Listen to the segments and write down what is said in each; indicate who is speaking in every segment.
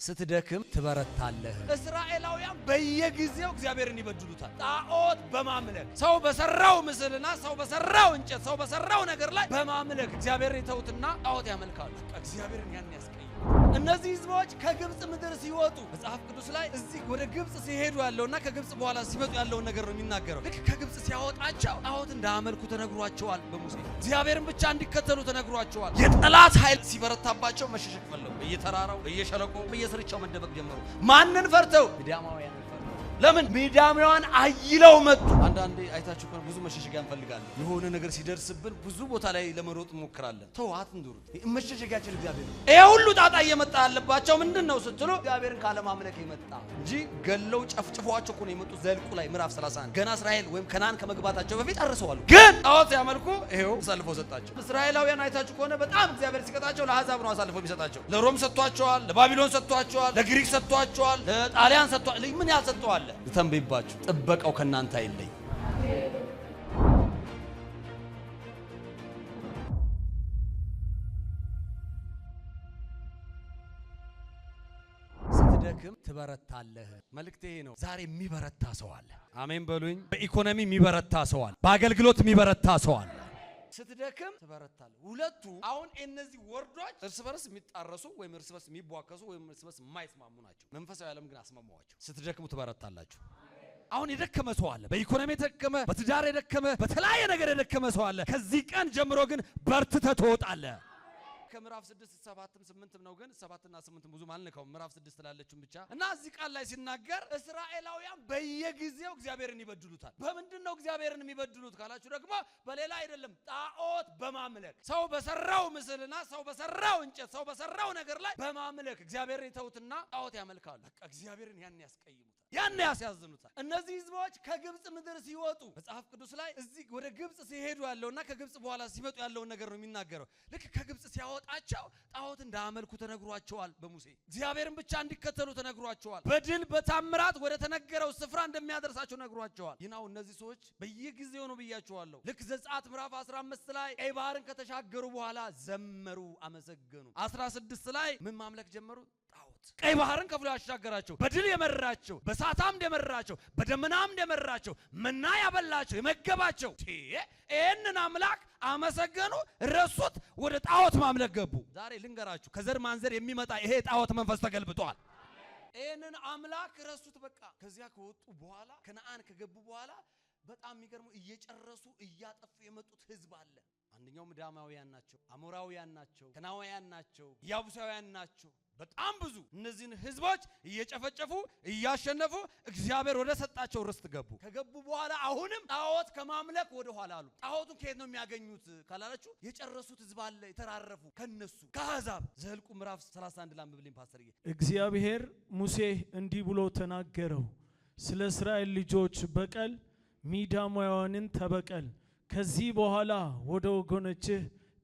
Speaker 1: ስትደክም ትበረታለህ። እስራኤላውያን በየጊዜው እግዚአብሔርን ይበድሉታል። ጣዖት በማምለክ ሰው በሰራው ምስልና ሰው በሰራው እንጨት ሰው በሰራው ነገር ላይ በማምለክ እግዚአብሔርን ይተውትና ጣዖት ያመልካሉ። እግዚአብሔርን ያን ያስቀይማል። እነዚህ ህዝቦች ከግብጽ ምድር ሲወጡ መጽሐፍ ቅዱስ ላይ እዚህ ወደ ግብጽ ሲሄዱ ያለውና ከግብጽ በኋላ ሲመጡ ያለውን ነገር ነው የሚናገረው። ልክ ከግብጽ ሲያወጣቸው ጣዖት እንዳያመልኩ ተነግሯቸዋል። በሙሴ እግዚአብሔርን ብቻ እንዲከተሉ ተነግሯቸዋል። የጠላት ኃይል ሲበረታባቸው መሸሸግ ፈለጉ። በየተራራው በየሸለቆው በየስርቻው መደበቅ ጀመሩ። ማንን ፈርተው? ሚዲያማውያን ፈርተው። ለምን? ሚዲያማውያን አይለው መጡ። አንዳንዴ አይታችሁ ከሆነ ብዙ መሸሸጊያ እንፈልጋለን። የሆነ ነገር ሲደርስብን ብዙ ቦታ ላይ ለመሮጥ እንሞክራለን። ተዋት እንዱሩት። መሸሸጊያችን እግዚአብሔር ነው። ይሄ ሁሉ ጣጣ እየመጣ ያለባቸው ምንድነው ስትሉ እግዚአብሔርን ካለማምለክ የመጣ እንጂ ገለው ጨፍጭፏቸው እኮ ነው የመጡት። ዘልቁ ላይ ምዕራፍ 31 ገና እስራኤል ወይም ከናን ከመግባታቸው በፊት ጨርሰዋል። ግን ጣዖት ሲያመልኩ ይሄው አሳልፈው ሰጣቸው። እስራኤላውያን አይታችሁ ከሆነ በጣም እግዚአብሔር ሲቀጣቸው ለአሕዛብ ነው አሳልፈው የሚሰጣቸው። ለሮም ሰጥቷቸዋል፣ ለባቢሎን ሰጥቷቸዋል፣ ለግሪክ ሰጥቷቸዋል፣ ለጣሊያን ሰጥቷል። ምን ያልሰጠዋል? ተንበይባችሁ ጥበቃው ከናንተ አይለይ። ስትደክም ትበረታለህ። መልእክቴ ነው። ዛሬ የሚበረታ ሰው አለ። አሜን በሉኝ። በኢኮኖሚ የሚበረታ ሰው አለ። በአገልግሎት የሚበረታ ሰው አለ። ስትደክም ትበረታለህ። ሁለቱ አሁን እነዚህ ወርዶች እርስ በርስ የሚጣረሱ ወይም እርስ በርስ የሚቧከሱ ወይም እርስ በርስ የማይስማሙ ናቸው። መንፈሳዊ ዓለም ግን አስማማዋቸው። ስትደክሙ ትበረታላችሁ። አሁን የደከመ ሰው አለ። በኢኮኖሚ የደከመ፣ በትዳር የደከመ፣ በተለያየ ነገር የደከመ ሰው አለ። ከዚህ ቀን ጀምሮ ግን በርትተህ ትወጣለህ። ከምዕራፍ 6 7 8 ነው። ግን 7 እና 8 ብዙ ማለት ነው። ምዕራፍ 6 ላለችም ብቻ እና እዚህ ቃል ላይ ሲናገር እስራኤላውያን በየጊዜው እግዚአብሔርን ይበድሉታል። በምንድነው እግዚአብሔርን የሚበድሉት ካላችሁ ደግሞ በሌላ አይደለም፣ ጣዖት በማምለክ ሰው በሰራው ምስልና ሰው በሰራው እንጨት ሰው በሰራው ነገር ላይ በማምለክ እግዚአብሔርን ይተውትና ጣዖት ያመልካሉ። በቃ እግዚአብሔርን ያን ያስቀይሙታል፣ ያን ያስያዝኑታል። እነዚህ ህዝቦች ከግብጽ ምድር ሲወጡ መጽሐፍ ቅዱስ ላይ እዚህ ወደ ግብጽ ሲሄዱ ያለውና ከግብጽ በኋላ ሲመጡ ያለውን ነገር ነው የሚናገረው። ልክ ከግብጽ ሲያወጣቸው ጣዖት እንዳያመልኩ ተነግሯቸዋል። በሙሴ እግዚአብሔርን ብቻ እንዲከተሉ ተነግሯቸዋል። በድል በታምራት ወደ ተነገረው ስፍራ እንደሚያደርሳቸው ነግሯቸዋል። ይናው እነዚህ ሰዎች በየጊዜው ነው ብያቸዋለሁ። ልክ ዘጸአት ምዕራፍ 15 ላይ ቀይ ባህርን ከተሻገሩ በኋላ ዘመሩ፣ አመሰገኑ። 16 ላይ ምን ማምለክ ጀመሩ? ቀይ ባህርን ከፍሎ ያሻገራቸው፣ በድል የመራቸው፣ በእሳት አምድ የመራቸው፣ በደመና አምድ የመራቸው፣ መና ያበላቸው፣ የመገባቸው ይህንን አምላክ አመሰገኑ፣ ረሱት፣ ወደ ጣዖት ማምለክ ገቡ። ዛሬ ልንገራችሁ ከዘር ማንዘር የሚመጣ ይሄ ጣዖት መንፈስ ተገልብጧል። ይህንን አምላክ ረሱት። በቃ ከዚያ ከወጡ በኋላ ከነአን ከገቡ በኋላ በጣም የሚገርመው እየጨረሱ እያጠፉ የመጡት ህዝብ አለ። አንደኛው ምድያማውያን ናቸው፣ አሞራውያን ናቸው፣ ከናናውያን ናቸው፣ ያቡሳውያን ናቸው። በጣም ብዙ እነዚህን ህዝቦች እየጨፈጨፉ እያሸነፉ እግዚአብሔር ወደ ሰጣቸው ርስት ገቡ። ከገቡ በኋላ አሁንም ጣዖት ከማምለክ ወደ ኋላ አሉ። ጣዖቱን ከየት ነው የሚያገኙት ካላላችሁ የጨረሱት ህዝብ አለ፣ የተራረፉ ከነሱ ከአሕዛብ። ዘኍልቍ ምዕራፍ 31 ላንብብልኝ ፓስተርዬ።
Speaker 2: እግዚአብሔር ሙሴ እንዲህ ብሎ ተናገረው፣ ስለ እስራኤል ልጆች በቀል ሚዲያማውያንን ተበቀል፣ ከዚህ በኋላ ወደ ወገኖችህ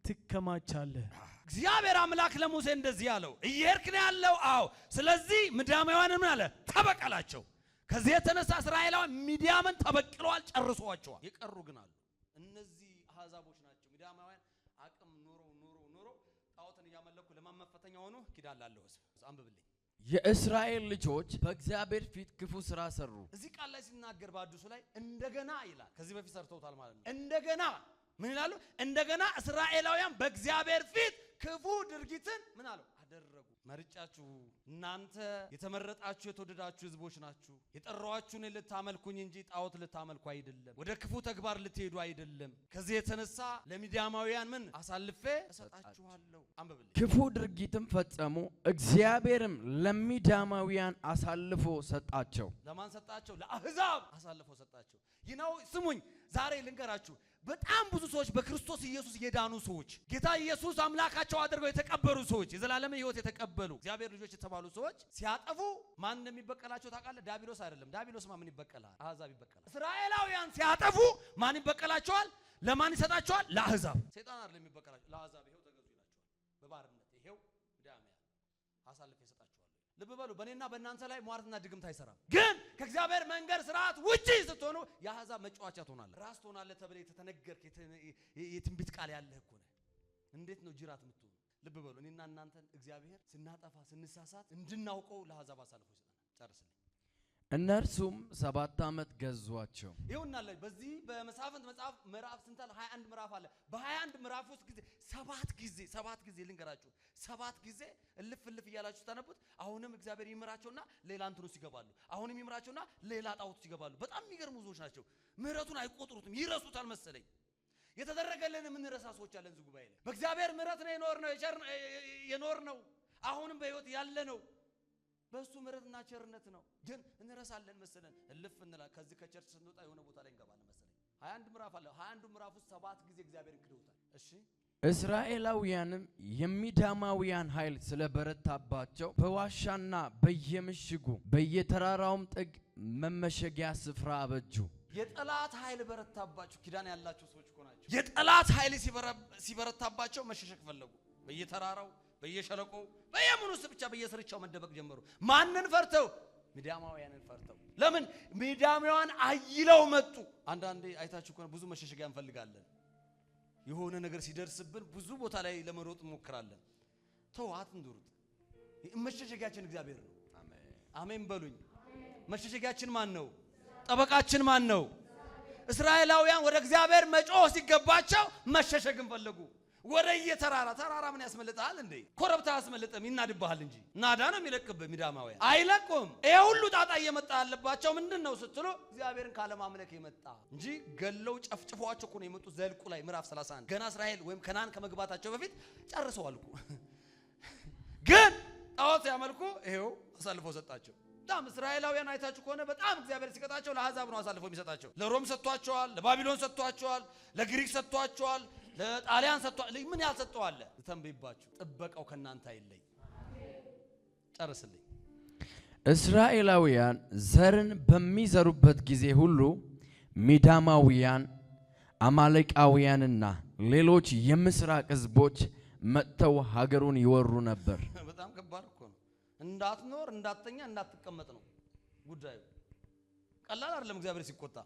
Speaker 2: ትከማቻለህ።
Speaker 1: እግዚአብሔር አምላክ ለሙሴ እንደዚህ ያለው እየሄድክ ነው ያለው። አዎ፣ ስለዚህ ሚዲያማውያንን ምን አለ? ተበቀላቸው። ከዚህ የተነሳ እስራኤላውያን ሚዲያምን ተበቅለዋል፣ ጨርሰዋቸዋል። የቀሩ ግን አሉ። እነዚህ አሕዛቦች ናቸው። ሚዲያማውያን አቅም ኑሮ ጣዖትን እያመለኩ ለማመፈተኛ ሆኖ ኪዳላለሁ። አንብብልኝ።
Speaker 3: የእስራኤል ልጆች በእግዚአብሔር ፊት ክፉ ስራ ሰሩ።
Speaker 1: እዚህ ቃል ላይ ሲናገር በአዲሱ ላይ እንደገና ይላል። ከዚህ በፊት ሰርተውታል ማለት ነው። እንደገና ምን ይላሉ? እንደገና እስራኤላውያን በእግዚአብሔር ፊት ክፉ ድርጊትን ምን አለው? አደረጉ። መርጫችሁ እናንተ የተመረጣችሁ የተወደዳችሁ ህዝቦች ናችሁ። የጠራኋችሁን ልታመልኩኝ እንጂ ጣዖት ልታመልኩ አይደለም። ወደ ክፉ ተግባር ልትሄዱ አይደለም። ከዚህ የተነሳ ለሚዲያማውያን ምን አሳልፌ እሰጣችኋለሁ። አንብብልኝ።
Speaker 3: ክፉ ድርጊትም ፈጸሙ፣ እግዚአብሔርም ለሚዲያማውያን አሳልፎ ሰጣቸው።
Speaker 1: ለማን ሰጣቸው? ለአሕዛብ አሳልፎ ሰጣቸው። ይናው ስሙኝ፣ ዛሬ ልንገራችሁ በጣም ብዙ ሰዎች በክርስቶስ ኢየሱስ የዳኑ ሰዎች፣ ጌታ ኢየሱስ አምላካቸው አድርገው የተቀበሉ ሰዎች፣ የዘላለም ሕይወት የተቀበሉ እግዚአብሔር ልጆች የተባሉ ሰዎች ሲያጠፉ ማን እንደሚበቀላቸው ታውቃለህ? ዲያብሎስ አይደለም። ዲያብሎስማ ምን ይበቀላል? አሕዛብ ይበቀላል። እስራኤላውያን ሲያጠፉ ማን ይበቀላቸዋል? ለማን ይሰጣቸዋል? ለአሕዛብ። ሰይጣን አይደለም የሚበቀላቸው፣ ለአሕዛብ ይሄው ተገዙ ይላቸዋል። በባርነት ይሄው ሚዲያማውያን አሳልፈው ይሰጣቸዋል። ልብ በሉ፣ በእኔና በእናንተ ላይ ሟርትና ድግምት አይሰራም። ግን ከእግዚአብሔር መንገድ ስርዓት ውጪ ስትሆኑ የአሕዛብ መጫወቻ ትሆናለህ። ራስ ትሆናለህ ተብለህ የተነገርክ የትንቢት ቃል ያለህ እኮ ነህ። እንዴት ነው ጅራት የምትሆኑ? ልብ በሉ እኔና እናንተን እግዚአብሔር ስናጠፋ ስንሳሳት እንድናውቀው ለአሕዛብ አሳልፎ ይሰጣል። ጨርስልኝ።
Speaker 3: እነርሱም 7 ዓመት ገዟቸው።
Speaker 1: ይሁንና በዚህ በመሳፍንት መጽሐፍ ምዕራፍ ስንት አለ? 21 ምዕራፍ አለ። በ21 ምዕራፍ ውስጥ ሰባት ጊዜ ልንገራችሁ፣ 7 ጊዜ እልፍ እያላችሁ ታነቡት። አሁንም እግዚአብሔር ይምራቸውና ሌላ እንትን ውስጥ ይገባሉ። አሁንም ይምራቸውና ሌላ ጣዖት ውስጥ ይገባሉ። በጣም የሚገርሙ ብዙዎች ናቸው። ምህረቱን አይቆጥሩትም፣ ይረሱታል መሰለኝ። የተደረገልን የምንረሳ ሰዎች አለን እዚህ ጉባኤ ላይ። በእግዚአብሔር ምህረት ነው የኖርነው አሁንም በህይወት ያለ ነው። በሱ ምህረትና ቸርነት ነው። ግን እንረሳለን መሰለን፣ እልፍ እንላለን። ከዚህ ከቸርች ስንወጣ የሆነ ቦታ ላይ እንገባለን መሰለኝ። 21 ምዕራፍ አለ። 21 ምዕራፍ ውስጥ 7 ጊዜ እግዚአብሔርን ክደውታል። እሺ
Speaker 3: እስራኤላውያንም የሚዳማውያን ኃይል ስለበረታባቸው በዋሻና በየምሽጉ በየተራራውም ጥግ መመሸጊያ ስፍራ አበጁ።
Speaker 1: የጠላት ኃይል በረታባቸው። ኪዳን ያላቸው ሰዎች እኮ ናቸው። የጠላት ኃይል ሲበረታባቸው መሸሸግ ፈለጉ። በየተራራው በየሸለቆው በየምኑ ውስጥ ብቻ በየስርቻው መደበቅ ጀመሩ። ማንን ፈርተው? ሚዳማውያንን ፈርተው። ለምን? ሚዳማውያን አይለው መጡ። አንዳንዴ አይታችሁ ከሆነ ብዙ መሸሸጊያ እንፈልጋለን። የሆነ ነገር ሲደርስብን ብዙ ቦታ ላይ ለመሮጥ እንሞክራለን። ተዋት እንዱሩት። መሸሸጊያችን እግዚአብሔር ነው። አሜን በሉኝ። መሸሸጊያችን ማን ነው? ጠበቃችን ማን ነው? እስራኤላውያን ወደ እግዚአብሔር መጮህ ሲገባቸው መሸሸግን ፈለጉ። ወደ ተራራ ምን ያስመልጣል እንዴ? ኮረብታ ያስመልጥም ይናድብሃል እንጂ ናዳ ነው የሚለቅብህ። ሚዳማውያን አይለቁም። ይሄ ሁሉ ጣጣ እየመጣ ያለባቸው ምንድነው ስትሉ እግዚአብሔርን ካለማምለክ የመጣ እንጂ ገለው ጨፍጭፏቸው እኮ ነው የመጡት። ዘልቁ ላይ ምዕራፍ 31 ገና እስራኤል ወይም ከናን ከመግባታቸው በፊት ጨርሰው አልኩ። ግን ጣዖት ያመልኩ ይሄው አሳልፎ ሰጣቸው። በጣም እስራኤላውያን አይታችሁ ከሆነ በጣም እግዚአብሔር ሲቀጣቸው ለአሕዛብ ነው አሳልፎ የሚሰጣቸው። ለሮም ሰጥቷቸዋል፣ ለባቢሎን ሰጥቷቸዋል፣ ለግሪክ ሰጥቷቸዋል፣ ለጣሊያን ሰጥቷል። ምን ያልሰጠው አለ? ተንበይባችሁ ጥበቃው ከናንተ አይለይ። ጨርስልኝ።
Speaker 3: እስራኤላውያን ዘርን በሚዘሩበት ጊዜ ሁሉ ሚዳማውያን፣ አማሌቃውያንና ሌሎች የምስራቅ ሕዝቦች መጥተው ሀገሩን ይወሩ ነበር።
Speaker 1: በጣም ከባድ እኮ ነው። እንዳትኖር፣ እንዳትተኛ፣ እንዳትቀመጥ ነው ጉዳዩ። ቀላል አይደለም እግዚአብሔር ሲቆጣ።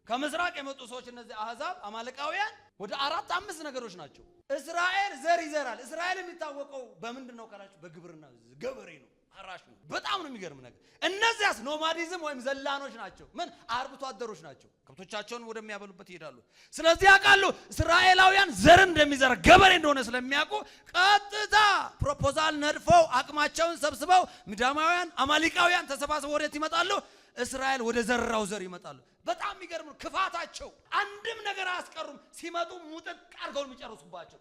Speaker 1: ከምስራቅ የመጡ ሰዎች እነዚህ አሕዛብ አማሌቃውያን ወደ 4-5 ነገሮች ናቸው። እስራኤል ዘር ይዘራል። እስራኤል የሚታወቀው በምንድን ነው ካላችሁ በግብርና ገበሬ ነው፣ አራሽ ነው። በጣም ነው የሚገርም ነገር። እነዚያስ ኖማዲዝም ወይም ዘላኖች ናቸው። ምን አርብቶ አደሮች ናቸው። ከብቶቻቸውን ወደሚያበሉበት ይሄዳሉ። ስለዚህ ያውቃሉ እስራኤላውያን ዘር እንደሚዘራ ገበሬ እንደሆነ ስለሚያውቁ ቀጥታ ፕሮፖዛል ነድፈው አቅማቸውን ሰብስበው ሚዳማውያን፣ አማሌቃውያን ተሰባስበው ወዴት ይመጣሉ? እስራኤል ወደ ዘራው ዘር ይመጣሉ። በጣም የሚገርም ክፋታቸው። አንድም ነገር አያስቀሩም። ሲመጡ ሙጥጥ አድርገው የሚጨርሱባቸው።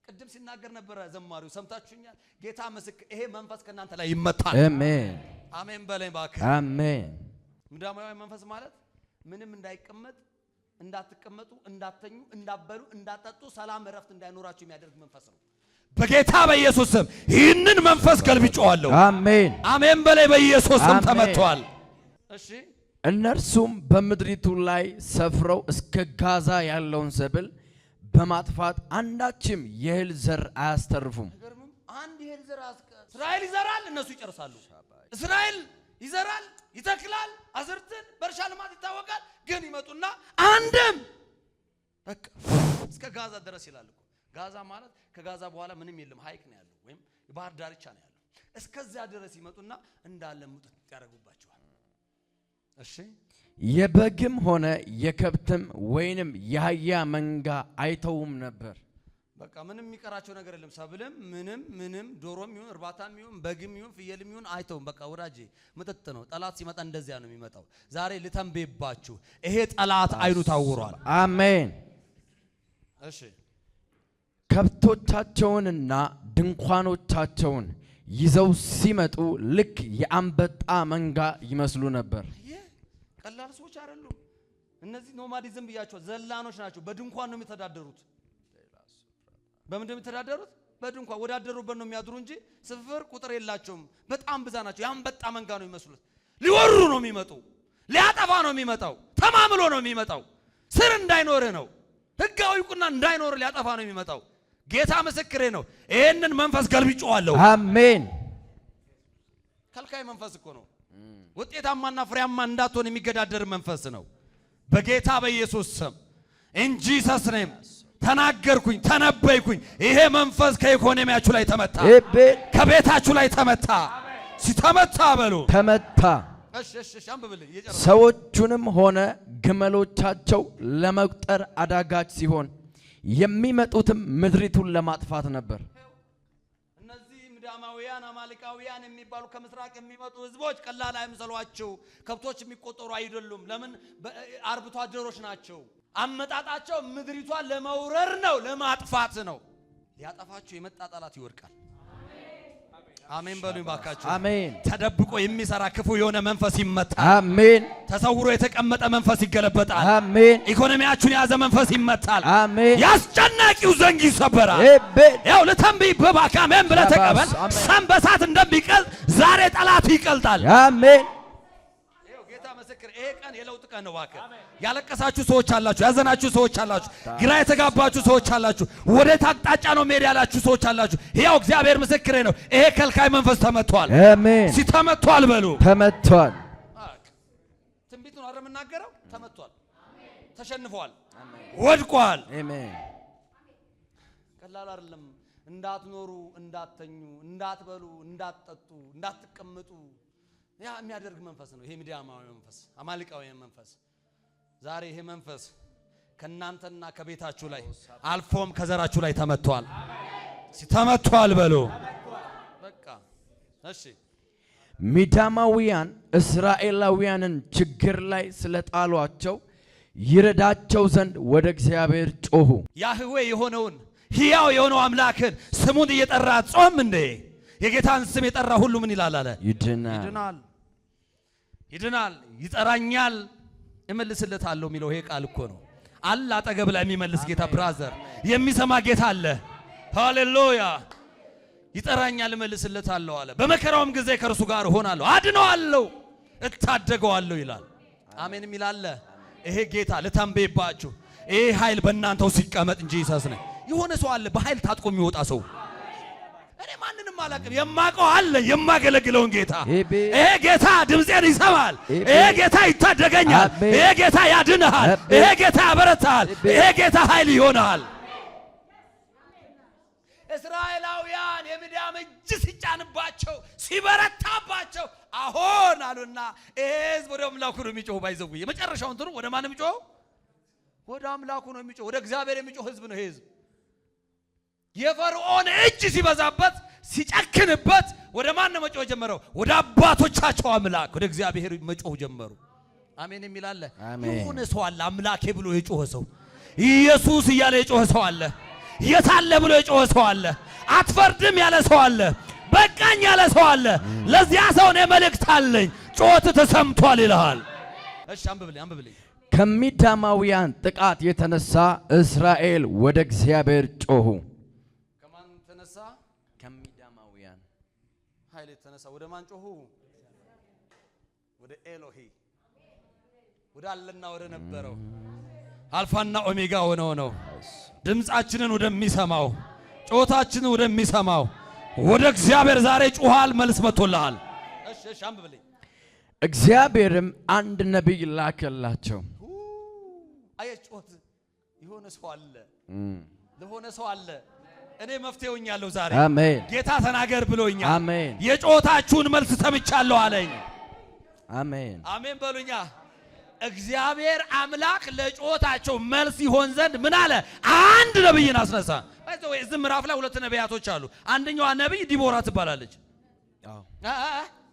Speaker 1: ቅድም ሲናገር ነበረ ዘማሪው፣ ሰምታችሁኛል። ጌታ ምስክር፣ ይሄ መንፈስ ከናንተ ላይ ይመታል።
Speaker 3: አሜን
Speaker 1: አሜን በለኝ እባክህ።
Speaker 3: አሜን።
Speaker 1: ሚዳማውያን መንፈስ ማለት ምንም እንዳይቀመጥ፣ እንዳትቀመጡ፣ እንዳተኙ፣ እንዳበሉ፣ እንዳጠጡ፣ ሰላም እረፍት እንዳይኖራቸው የሚያደርግ መንፈስ ነው። በጌታ በኢየሱስ ስም ይህንን መንፈስ ገልብጬዋለሁ።
Speaker 3: አሜን
Speaker 1: አሜን በለኝ። በኢየሱስ ስም ተመቷል። እሺ
Speaker 3: እነርሱም በምድሪቱ ላይ ሰፍረው እስከ ጋዛ ያለውን ሰብል በማጥፋት አንዳችም የእህል ዘር አያስተርፉም።
Speaker 1: አንድ የእህል ዘር እስራኤል ይዘራል፣ እነሱ ይጨርሳሉ። እስራኤል ይዘራል፣ ይተክላል፣ አዝርትን በእርሻ ልማት ይታወቃል። ግን ይመጡና አንድም በቃ እስከ ጋዛ ድረስ ይላል እኮ። ጋዛ ማለት ከጋዛ በኋላ ምንም የለም፣ ሐይቅ ነው ያለው ወይም የባህር ዳርቻ ነው ያለው። እስከዚያ ድረስ ይመጡና እንዳለ ሙጥጥ ያደርጉባቸዋል። እሺ
Speaker 3: የበግም ሆነ የከብትም ወይንም የአህያ መንጋ አይተውም ነበር።
Speaker 1: በቃ ምንም የሚቀራቸው ነገር የለም። ሰብልም ምንም ዶሮም ይሁን እርባታም ይሁን በግም ይሁን ፍየልም ይሁን አይተውም። በቃ ወዳጄ ምጥጥ ነው። ጠላት ሲመጣ እንደዚያ ነው የሚመጣው። ዛሬ ልተንበይባችሁ፣ ይሄ ጠላት አይኑ ታውሯል።
Speaker 3: አሜን።
Speaker 1: እሺ
Speaker 3: ከብቶቻቸውንና ድንኳኖቻቸውን ይዘው ሲመጡ ልክ የአንበጣ መንጋ ይመስሉ ነበር።
Speaker 1: ቀላል ሰዎች አይደሉም እነዚህ። ኖማዲዝም ብያቸው ዘላኖች ናቸው። በድንኳን ነው የሚተዳደሩት። በምን እንደሚተዳደሩት? በድንኳን ወዳደሩበት ነው የሚያድሩ እንጂ ስፍር ቁጥር የላቸውም። በጣም ብዛ ናቸው። የአንበጣ መንጋ ነው የሚመስሉት። ሊወሩ ነው የሚመጡ። ሊያጠፋ ነው የሚመጣው። ተማምሎ ነው የሚመጣው። ስር እንዳይኖር ነው፣ ህጋዊ ቁና እንዳይኖር ሊያጠፋ ነው የሚመጣው። ጌታ ምስክሬ ነው። ይሄንን መንፈስ ገልብጬዋለሁ።
Speaker 3: አሜን።
Speaker 1: ከልካይ መንፈስ እኮ ነው። ውጤታማና ፍሬያማ እንዳትሆን የሚገዳደር መንፈስ ነው። በጌታ በኢየሱስ ስም ኢን ጂሰስ ኔም ተናገርኩኝ ተነበይኩኝ ይሄ መንፈስ ከኢኮኖሚያችሁ ላይ ተመታ ከቤታችሁ ላይ ተመታ ሲተመታ በሉ
Speaker 3: ተመታ
Speaker 1: እሺ አንብብልኝ
Speaker 3: ሰዎቹንም ሆነ ግመሎቻቸው ለመቁጠር አዳጋች ሲሆን የሚመጡትም ምድሪቱን ለማጥፋት ነበር
Speaker 1: እነዚህ ምድያማውያን አማሌቃውያን የሚባሉ ከምስራቅ የሚመጡ ህዝቦች ቀላል አይምሰሏቸው ከብቶች የሚቆጠሩ አይደሉም ለምን አርብቶ አደሮች ናቸው አመጣጣቸው ምድሪቷን ለመውረር ነው ለማጥፋት ነው ሊያጠፋቸው የመጣ ጠላት ይወድቃል አሜን በሉ ባካችሁ
Speaker 3: አሜን
Speaker 1: ተደብቆ የሚሰራ ክፉ የሆነ መንፈስ ይመታል
Speaker 3: አሜን
Speaker 1: ተሰውሮ የተቀመጠ መንፈስ ይገለበጣል
Speaker 3: አሜን
Speaker 1: ኢኮኖሚያችሁን ያዘ መንፈስ ይመታል
Speaker 3: አሜን
Speaker 1: ያስጨናቂው ዘንግ ይሰበራል ያው ለተንብይ በባካ አሜን ብለህ ተቀበል ሰንበሳት እንደሚቀልጥ ዛሬ ጠላት ይቀልጣል
Speaker 3: አሜን
Speaker 1: ጌታ መስክር ይሄ ቀን የለውጥ ቀን ነው ባካ ያለቀሳችሁ ሰዎች አላችሁ ያዘናችሁ ሰዎች አላችሁ ግራ የተጋባችሁ ሰዎች አላችሁ ወደ ታቅጣጫ ነው ሜዳ ያላችሁ ሰዎች አላችሁ ያው እግዚአብሔር ምስክሬ ነው ይሄ ከልካይ መንፈስ ተመቷል
Speaker 3: አሜን
Speaker 1: ሲተመቷል በሉ
Speaker 3: ተመቷል
Speaker 1: ትንቢት ነው አረመናገረው ተመቷል ተሸንፈዋል ወድቋል
Speaker 3: አሜን
Speaker 1: ቀላል አይደለም እንዳትኖሩ እንዳትተኙ እንዳትበሉ እንዳትጠጡ እንዳትቀመጡ ያ የሚያደርግ መንፈስ ነው ይሄ ምድያማዊ መንፈስ አማሌቃዊ መንፈስ ዛሬ ይሄ መንፈስ ከናንተና ከቤታችሁ ላይ አልፎም ከዘራችሁ ላይ ተመቷል ሲተመቷል በሉ በቃ እሺ
Speaker 3: ምድያማውያን እስራኤላውያንን ችግር ላይ ስለጣሏቸው ይረዳቸው ዘንድ ወደ እግዚአብሔር ጮሁ
Speaker 1: ያህዌ የሆነውን ሕያው የሆነው አምላክን ስሙን እየጠራ ጾም እንደ የጌታን ስም የጠራ ሁሉ ምን ይላል አለ ይድናል ይጠራኛል እመልስለታለሁ የሚለው ይሄ ቃል እኮ ነው አለ አጠገብ ላይ የሚመልስ ጌታ ብራዘር የሚሰማ ጌታ አለ ሃሌሉያ ይጠራኛል እመልስለታለሁ አለ በመከራውም ጊዜ ከእርሱ ጋር ሆናለሁ አድነዋለሁ እታደገዋለሁ ይላል አሜን ይላል ይሄ ጌታ ለታንበይባችሁ ይሄ ኃይል በእናንተው ሲቀመጥ እንጂ ይሳስነ የሆነ ሰው አለ በኃይል ታጥቆ የሚወጣ ሰው እኔ ማንንም አላቅም የማቀው አለ የማገለግለውን ጌታ ይሄ ጌታ ድምጼን ይሰማል ይሄ ጌታ ይታደገኛል ይሄ ጌታ ያድንሃል ይሄ ጌታ ያበረታል ይሄ ጌታ ኃይል ይሆናል እስራኤላውያን የምድያም እጅ ሲጫንባቸው ሲበረታባቸው አሁን አሉና ህዝብ ወደ አምላኩ ነው የሚጮህ ባይዘው የመጨረሻው እንትኑ ወደ ማን ነው የሚጮህ ወደ አምላኩ ነው የሚጮህ ወደ እግዚአብሔር የሚጮህ ህዝብ ነው ህዝብ የፈርዖን እጅ ሲበዛበት ሲጨክንበት ወደ ማን ነው መጮህ ጀመረው ወደ አባቶቻቸው አምላክ ወደ እግዚአብሔር መጮህ ጀመሩ አሜን የሚላለ የሆነ ሰው አለ አምላኬ ብሎ የጮህ ሰው ኢየሱስ እያለ የጮህ ሰው አለ የታለ ብሎ የጮህ ሰው አለ አትፈርድም ያለ ሰው አለ በቃኝ ያለ ሰው አለ ለዚያ ሰው ነው መልእክት አለኝ ጮት ተሰምቷል ይላል እሺ አንብብልኝ
Speaker 3: ከምድያማውያን ጥቃት የተነሳ እስራኤል ወደ እግዚአብሔር ጮሁ
Speaker 1: ከማን ተነሳ
Speaker 3: ከምድያማውያን
Speaker 1: ኃይል የተነሳ ወደ ማን ጮሁ ወደ ኤሎሂ ወደ አለና ወደ ነበረው አልፋና ኦሜጋ ሆነው ነው ድምጻችንን ወደሚሰማው ጮታችንን ወደሚሰማው ወደ እግዚአብሔር ዛሬ ጮሃል መልስ መጥቶልሃል እሺ አንብብልኝ
Speaker 3: እግዚአብሔርም አንድ ነብይ ላከላቸው
Speaker 1: አየጮት የሆነ ሰው አለ ለሆነ ሰው አለ እኔ መፍትሄውኛለሁ ዛሬ
Speaker 3: አሜን
Speaker 1: ጌታ ተናገር ብሎኛል
Speaker 3: አሜን
Speaker 1: የጮታችሁን መልስ ሰምቻለሁ አለኝ
Speaker 3: አሜን
Speaker 1: አሜን በሉኛ እግዚአብሔር አምላክ ለጮታቸው መልስ ይሆን ዘንድ ምን አለ አንድ ነብይን አስነሳ ባይዘው እዚህ ምዕራፍ ላይ ሁለት ነብያቶች አሉ አንደኛዋ ነብይ ዲቦራ ትባላለች
Speaker 3: አዎ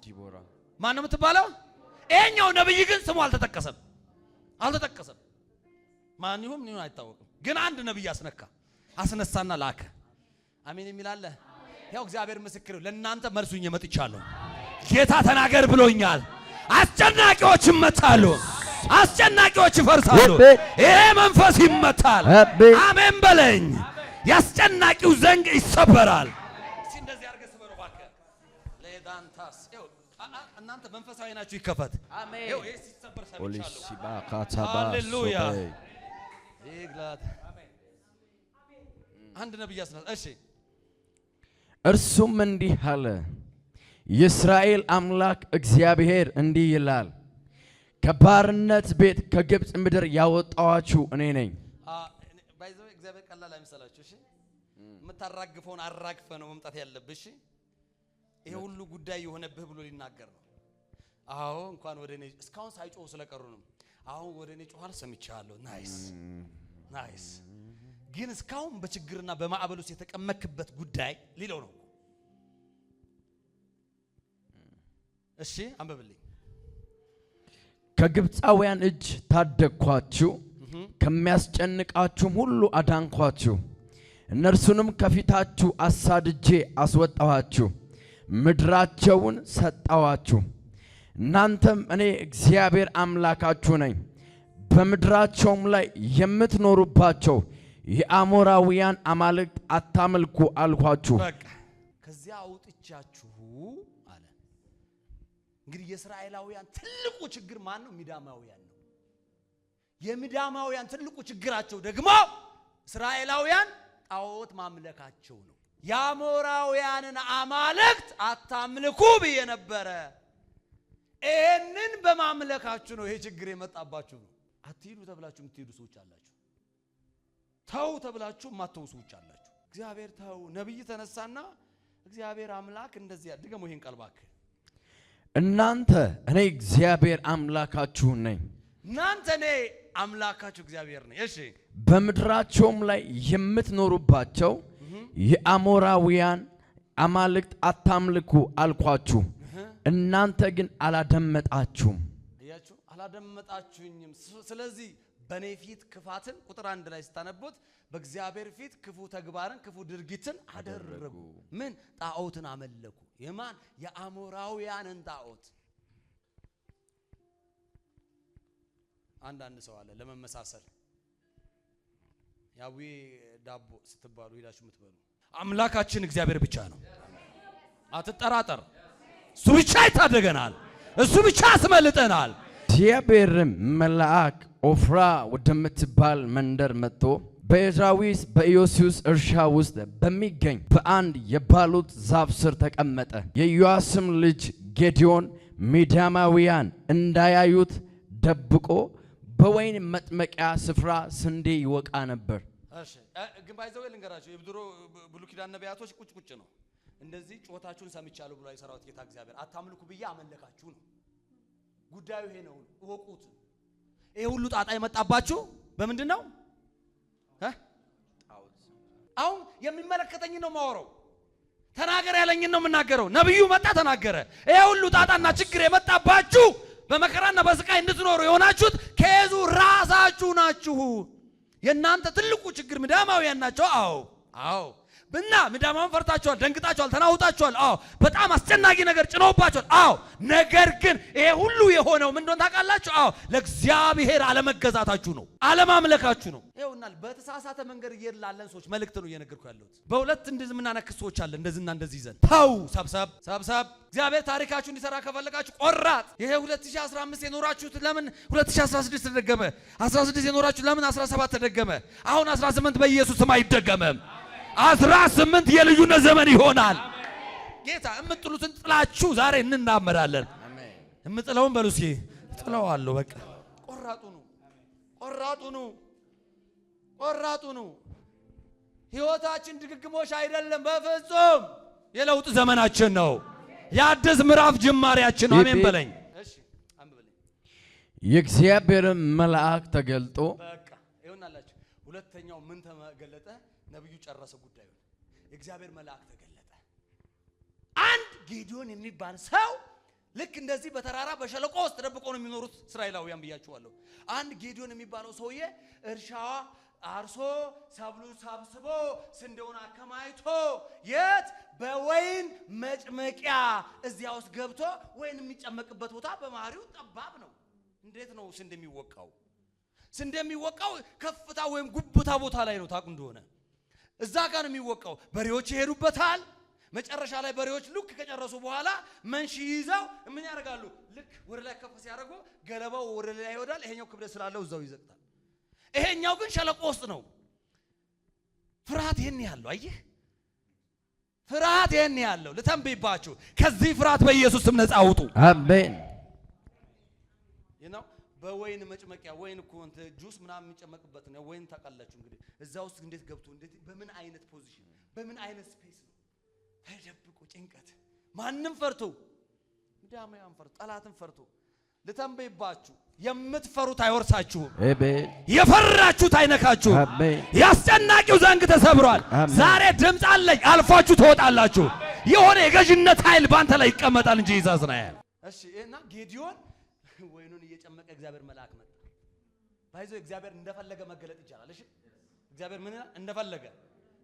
Speaker 3: ዲቦራ
Speaker 1: ማን ነው የምትባለው እኛው ነብይ ግን ስሙ አልተጠቀሰም ማን ይሁን ምን አይታወቅም ግን አንድ ነብይ አስነሳና ላከ አሜን የሚላለ ያው እግዚአብሔር ምስክር ለእናንተ መልሱኝ መጥቻለሁ ጌታ ተናገር ብሎኛል አስጨናቂዎች ይመታሉ አስጨናቂዎች ይፈርሳሉ ይሄ መንፈስ ይመታል አሜን በለኝ ያስጨናቂው ዘንግ ይሰበራል እስቲ እንደዚህ አርገ ሰበረው ባከ ለዳንታስ ይው እናንተ መንፈሳዊ ናችሁ ይከፈት አሜን ይው ይሄ ሲሰበር ሰምቻለሁ ሃሌሉያ ይግላት አሜን አንድ ነብይ ያስነሳ እሺ
Speaker 3: እርሱም እንዲህ አለ የእስራኤል አምላክ እግዚአብሔር እንዲህ ይላል ከባርነት ቤት ከግብጽ ምድር ያወጣዋችሁ እኔ ነኝ
Speaker 1: እግዚአብሔር ቀላል አይመስላችሁ። እሺ የምታራግፈውን አራግፈ ነው መምጣት ያለብህ። እሺ ይሄ ሁሉ ጉዳይ የሆነብህ ብሎ ሊናገር ነው። አዎ እንኳን ወደኔ እስካሁን ሳይጮህ ስለቀሩ ነው። አሁን ወደኔ ጮሃል ሰምቻለሁ። ናይስ ግን እስካሁን በችግርና በማዕበል ውስጥ የተቀመክበት ጉዳይ ሊለው ነው። እሺ አንብብልኝ።
Speaker 3: ከግብፃውያን እጅ ታደግኳችሁ፣ ከሚያስጨንቃችሁም ሁሉ አዳንኳችሁ። እነርሱንም ከፊታችሁ አሳድጄ አስወጣኋችሁ፣ ምድራቸውን ሰጣኋችሁ። እናንተም እኔ እግዚአብሔር አምላካችሁ ነኝ። በምድራቸውም ላይ የምትኖሩባቸው የአሞራውያን አማልክት አታምልኩ አልኳችሁ።
Speaker 1: በቃ ከዚያ አውጥቻችሁ አለ። እንግዲህ የእስራኤላውያን ትልቁ ችግር ማን ነው? ሚዳማውያን ነው። የሚዳማውያን ትልቁ ችግራቸው ደግሞ እስራኤላውያን ጣዖት ማምለካቸው ነው። የአሞራውያንን አማልክት አታምልኩ ብዬ ነበረ። ይህንን በማምለካችሁ ነው ይሄ ችግር የመጣባችሁ ነው። አትሂዱ ተብላችሁ የምትሄዱ ሰዎች አላችሁ። ተው ተብላችሁ የማትተው ሰዎች አላችሁ። እግዚአብሔር ተው። ነብይ ተነሳና እግዚአብሔር አምላክ እንደዚህ ያድገው ይሄን ቃል እባክህ።
Speaker 3: እናንተ እኔ እግዚአብሔር አምላካችሁ ነኝ።
Speaker 1: እናንተ እኔ አምላካችሁ እግዚአብሔር ነኝ። እሺ
Speaker 3: በምድራቸውም ላይ የምትኖሩባቸው የአሞራውያን አማልክት አታምልኩ አልኳችሁ። እናንተ ግን አላደመጣችሁም።
Speaker 1: እያችሁ አላደመጣችሁኝም። ስለዚህ በኔ ፊት ክፋትን ቁጥር 1 ላይ ስታነቡት በእግዚአብሔር ፊት ክፉ ተግባርን ክፉ ድርጊትን አደረጉ። ምን? ጣዖትን አመለኩ። የማን? የአሞራውያንን ጣዖት። አንድ ሰው አለ ለመመሳሰል ያዊ ዳቦ ስትባሉ ሄዳችሁ የምትበሉ አምላካችን እግዚአብሔር ብቻ ነው። አትጠራጠር። እሱ ብቻ ይታደገናል። እሱ ብቻ ያስመልጠናል።
Speaker 3: እግዚአብሔር መልአክ ኦፍራ ወደምትባል መንደር መጥቶ በኢያቡስ በኢዮስያስ እርሻ ውስጥ በሚገኝ በአንድ የባሉት ዛፍ ስር ተቀመጠ። የኢዮአስም ልጅ ጌዲዮን ሚዳማውያን እንዳያዩት ደብቆ በወይን መጥመቂያ ስፍራ ስንዴ ይወቃ ነበር።
Speaker 1: እሺ ግን ባይዘው ልንገራችሁ፣ የድሮ ብሉይ ኪዳን ነቢያቶች ቁጭ ነው እንደዚህ ጮታችሁን ሰምቻለሁ ብሎ የሰራዊት ጌታ እግዚአብሔር አታምልኩ ብዬ አመለካችሁ ነው። ጉዳዩ ይሄ ነው፣ እወቁት። ይሄ ሁሉ ጣጣ የመጣባችሁ በምንድን ነው? አሁን የሚመለከተኝ ነው ማወራው። ተናገር ያለኝ ነው የምናገረው። ነብዩ መጣ ተናገረ። ይሄ ሁሉ ጣጣና ችግር የመጣባችሁ በመከራና በስቃይ እንድትኖሩ የሆናችሁት ከዙ ራሳችሁ ናችሁ። የእናንተ ትልቁ ችግር ሚዳማውያን ናቸው። አዎ እና ሚዳማውን ፈርታችኋል፣ ደንግጣችኋል፣ ተናውጣችኋል። በጣም አስጨናቂ ነገር ጭነውባችኋል። ነገር ግን ይሄ ሁሉ የሆነው ምን እንደሆነ ታውቃላችሁ? ለእግዚአብሔር አለመገዛታችሁ ነው፣ አለማምለካችሁ ነው። ይኸውናል በተሳሳተ መንገድ እየላለን ሰዎች መልእክት ነው እየነገርኩ ያለሁት። በሁለት እንደዚህ የምናነክስ ሰዎች አለ። እንደዚህና እንደዚህ ይዘን ተው፣ ሰብሰብ። እግዚአብሔር ታሪካችሁ እንዲሰራ ከፈለጋችሁ ቆራጥ። ይሄ 2015 የኖራችሁት ለምን 2016 ተደገመ? 16 የኖራችሁት ለምን 17 ተደገመ? አሁን 18 በኢየሱስ ስም አይደገመም። 18 የልዩነት ዘመን ይሆናል። ጌታ እምጥሉትን ጥላችሁ ዛሬ እንናመራለን። አሜን። እምጥለውን በሉ እስኪ ጥለዋለሁ። በቃ ቆራጡ ነው። ህይወታችን ድግግሞሽ አይደለም፣ በፍጹም የለውጥ ዘመናችን ነው። የአዲስ ምዕራፍ ጅማሬያችን ነው። አሜን በለኝ። እሺ አንብበልኝ።
Speaker 3: የእግዚአብሔር መልአክ ተገልጦ
Speaker 1: በቃ ይሆናላችሁ። ሁለተኛው ምን ተገለጠ? ነብዩ ጨረሰ ጉዳዩን። የእግዚአብሔር መልአክ ተገለጠ። አንድ ጌዲዮን የሚባል ሰው ልክ እንደዚህ በተራራ በሸለቆ ውስጥ ተደብቆ ነው የሚኖሩት እስራኤላውያን ብያችኋለሁ። አንድ ጌዲዮን የሚባለው ሰውዬ እርሻዋ አርሶ ሰብሉን ሰብስቦ ስንዴውን አከማይቶ የት በወይን መጭመቂያ እዚያ ውስጥ ገብቶ ወይን የሚጨመቅበት ቦታ በማሪው ጠባብ ነው። እንዴት ነው ስንዴ የሚወቃው? ስንዴ የሚወቃው ከፍታ ወይም ጉብታ ቦታ ላይ ነው። ታውቁ እንደሆነ እዛ ጋር ነው የሚወቃው። በሬዎች ይሄዱበታል። መጨረሻ ላይ በሬዎች ልክ ከጨረሱ በኋላ መንሽ ይዘው ምን ያደርጋሉ? ልክ ወደ ላይ ከፍ ሲያደርጉ ገለባው ወደ ላይ ይወዳል። ይሄኛው ክብደት ስላለው እዛው ይዘቅጣል። ይሄኛው ግን ሸለቆ ውስጥ ነው። ፍርሃት ይሄን ያለው አየህ፣ ፍርሃት ይሄን ያለው ልተንብይባችሁ። ከዚህ ፍርሃት በኢየሱስ ስም ነፃ አውጡ።
Speaker 3: አሜን።
Speaker 1: በወይን መጭመቂያ ወይን እኮ ጁስ ምናምን የሚጨመቅበት ነው። ወይን ታውቃላችሁ እንግዲህ እዛ ውስጥ እንዴት ገብቶ እንዴት በምን አይነት ፖዚሽን በምን አይነት ስፔስ ነው ተደብቆ ጭንቀት ማንንም ፈርቶ ምዳማያን ፈርቶ ጠላትን ፈርቶ ልተንበይባችሁ የምትፈሩት አይወርሳችሁም። አሜን። የፈራችሁት አይነካችሁም። አሜን። ያስጨናቂው ዘንግ ተሰብሯል። ዛሬ ድምጽ አለኝ አልፋችሁ ትወጣላችሁ። የሆነ የገዥነት ኃይል ባንተ ላይ ይቀመጣል እንጂ ይዛዝናል። እሺ እና ጌዲዮን ወይኑን እየጨመቀ እግዚአብሔር መልአክ መጣ። ባይዞ እግዚአብሔር እንደፈለገ መገለጥ ይችላል። እሺ እግዚአብሔር ምን እንደፈለገ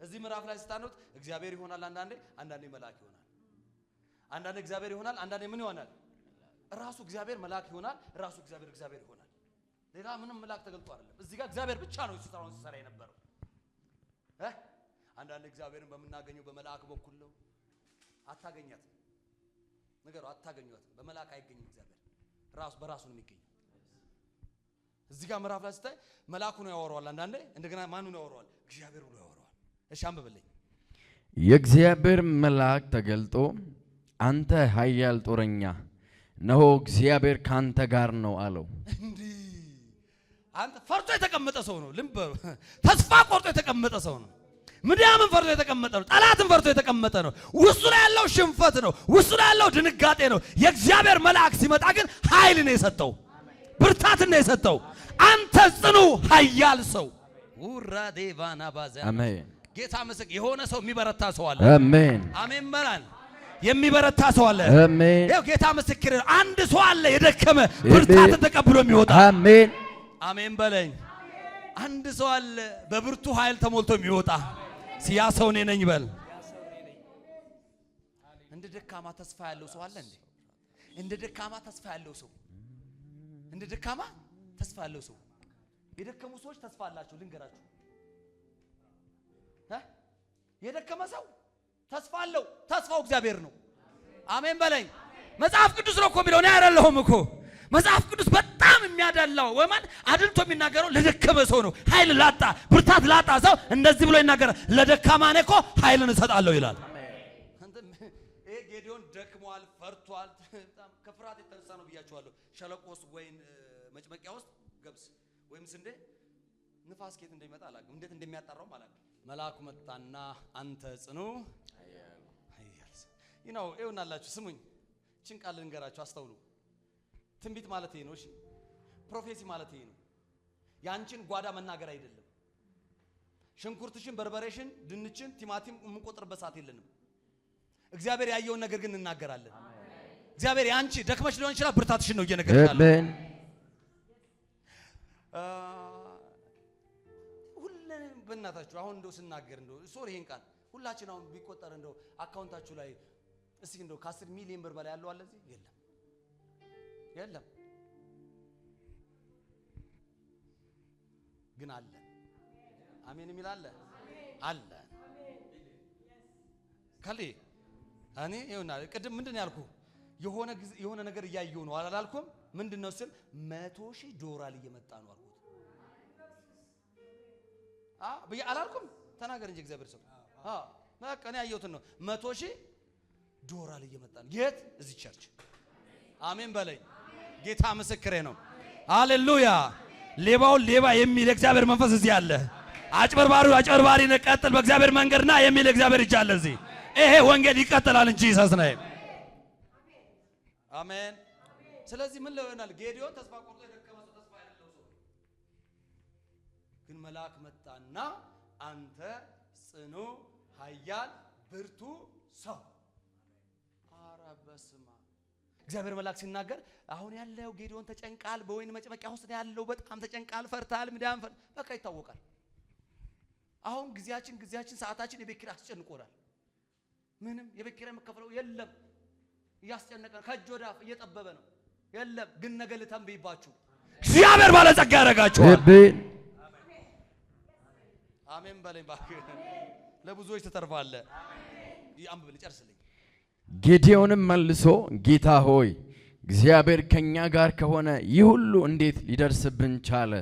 Speaker 1: እዚህ ምዕራፍ ላይ ስታኑት እግዚአብሔር ይሆናል። አንዳንዴ መልአክ ይሆናል። አንዳንዴ እግዚአብሔር ይሆናል። አንዳንዴ ምን ይሆናል? ራሱ እግዚአብሔር መልአክ ይሆናል። ራሱ እግዚአብሔር ይሆናል። ሌላ ምንም መልአክ ተገልጦ አይደለም። እዚህ ጋር እግዚአብሔር ብቻ ነው ስራውን ሲሰራ የነበረው። አንዳንዴ እግዚአብሔርን በመናገኘው በመልአክ በኩል ነው። አታገኛትም ነገሩ አታገኙትም። በመልአክ አይገኝም። እግዚአብሔር ራሱ በራሱ ነው የሚገኘው። እዚህ ጋር ምዕራፍ ላይ ስታይ መልአኩ ነው ያወራዋል። አንዳንዴ እንደገና ማኑ ነው ያወራዋል? እግዚአብሔር ነው ያወራዋል። እሺ አንብብልኝ።
Speaker 3: የእግዚአብሔር መልአክ ተገልጦ አንተ ኃያል ጦረኛ ነሆ እግዚአብሔር ካንተ ጋር ነው አለው።
Speaker 1: እንዴ አንተ ፈርቶ የተቀመጠ ሰው ነው። ተስፋ ቆርጦ የተቀመጠ ሰው ነው። ምድያምን ፈርቶ የተቀመጠ ነው። ጠላትን ፈርቶ የተቀመጠ ነው። ውስጡ ላይ ያለው ሽንፈት ነው። ውስጡ ላይ ያለው ድንጋጤ ነው። የእግዚአብሔር መልአክ ሲመጣ ግን ኃይል ነው የሰጠው፣ ብርታት ነው የሰጠው። አንተ ጽኑ ኃያል ሰው ወራዴቫና ባዛ
Speaker 3: አሜን።
Speaker 1: ጌታ መስክ የሆነ ሰው የሚበረታ ሰው አለ።
Speaker 3: አሜን
Speaker 1: አሜን በላን። የሚበረታ ሰው አለ።
Speaker 3: አሜን።
Speaker 1: ይኸው ጌታ ምስክር ነው። አንድ ሰው አለ የደከመ ብርታትን ተቀብሎ የሚወጣ።
Speaker 3: አሜን
Speaker 1: አሜን በለኝ። አንድ ሰው አለ በብርቱ ኃይል ተሞልቶ የሚወጣ። ሲያ ሰው እኔ ነኝ በል። እንደ ደካማ ተስፋ ያለው ሰው አለ እንዴ? እንደ ደካማ ተስፋ ያለው ሰው እንደ ደካማ ተስፋ ያለው ሰው የደከሙ ሰዎች ተስፋ አላቸው። ልንገራችሁ የደከመ ሰው ተስፋ አለው። ተስፋው እግዚአብሔር ነው። አሜን በለኝ። መጽሐፍ ቅዱስ ነው እኮ የሚለው እኔ አይደለሁም እኮ። መጽሐፍ ቅዱስ በጣም የሚያዳላው ወይማን አድልቶ የሚናገረው ለደከመ ሰው ነው። ኃይል ላጣ ብርታት ላጣ ሰው እንደዚህ ብሎ ይናገራል። ለደካማ እኔ እኮ ኃይልን እሰጣለሁ ይላል። ይሄ ጌዲዮን ደክሟል፣ ፈርቷል። በጣም ከፍርሃት የተነሳ ነው ብያችኋለሁ። ሸለቆ ውስጥ ወይን መጭመቂያ ውስጥ ገብስ ወይም ስንዴ ንፋስ ከየት እንደሚመጣ አላውቅም፣ እንዴት እንደሚያጣራውም አላውቅም። መልአኩ መጣና አንተ ጽኑ ይኸው ይኸውናላችሁ ስሙኝ። እቺን ቃል ልንገራችሁ አስተውሉ። ትንቢት ማለት ይሄ ነው። እሺ ፕሮፌሲ ማለት ይሄ ነው። ያንቺን ጓዳ መናገር አይደለም። ሽንኩርትሽን፣ በርበሬሽን፣ ድንችን፣ ቲማቲም የምንቆጥርበት ሰዓት የለንም። እግዚአብሔር ያየውን ነገር ግን እንናገራለን። እግዚአብሔር ያንቺ ደክመሽ ሊሆን ይችላል፣ ብርታትሽን ነው እየነገርሽ ያለው። አሜን። ሁሉንም በእናታችሁ አሁን እንደው ስናገር እንደው ሶሪ ይሄን ቃል ሁላችን አሁን ቢቆጠር እንደው አካውንታችሁ ላይ እስኪ እንደው ከ10 ሚሊዮን ብር በላይ ያለው አለ እዚህ? የለም ግን አለ። አሜን የሚል አለ አለ ካሊ እኔ ይሁንና ቅድም ምንድነው ያልኩ? የሆነ ነገር እያየሁ ነው አላልኩም? ምንድነው ስል $100,000 እየመጣ ነው አልኩት። በያ አላልኩም? ተናገር እንጂ እግዚአብሔር ሰው በቃ እኔ ያየሁትን ነው። $100,000 እየመጣ ነው። የት? እዚህ ቸርች። አሜን በለኝ። ጌታ ምስክሬ ነው። ሃሌሉያ። ሌባውን ሌባ የሚል እግዚአብሔር መንፈስ እዚህ አለ። አጭበርባሪው አጭበርባሪ ነው፣ ቀጥል በእግዚአብሔር መንገድና የሚል እግዚአብሔር እጅ አለ እዚህ። ይሄ ወንጌል ይቀጥላል እንጂ ይሰስናይ። አሜን። ስለዚህ ምን ለሆናል? ጌዲዮን ተስፋ ቆርጦ የደከመ ሰው፣ ተስፋ ያለው ሰው ግን መልአክ መጣና አንተ ጽኑ ኃያል ብርቱ ሰው። አረበስማ እግዚአብሔር መልአክ ሲናገር አሁን ያለው ጌዲዮን ተጨንቃል፣ በወይን መጭመቂያ ውስጥ ያለው በጣም ተጨንቃል፣ ፈርታል፣ ምዳም በቃ ይታወቃል። አሁን ጊዜያችን ሰዓታችን የቤት ኪራይ አስጨንቆናል። ምንም የቤት ኪራይ መከፈለው የለም፣ እያስጨነቀን ከእጅ ወደ አፍ እየጠበበ ነው። የለም ግን ነገ ልተንብይባችሁ እግዚአብሔር ባለጸጋ ያደርጋችኋል። አሜን በለኝ እባክህ። ለብዙዎች ተተርፋለህ። አንብብ ልጨርስልኝ።
Speaker 3: ጌዲዮንም መልሶ ጌታ ሆይ እግዚአብሔር ከኛ ጋር ከሆነ ይህ ሁሉ እንዴት ሊደርስብን ቻለ?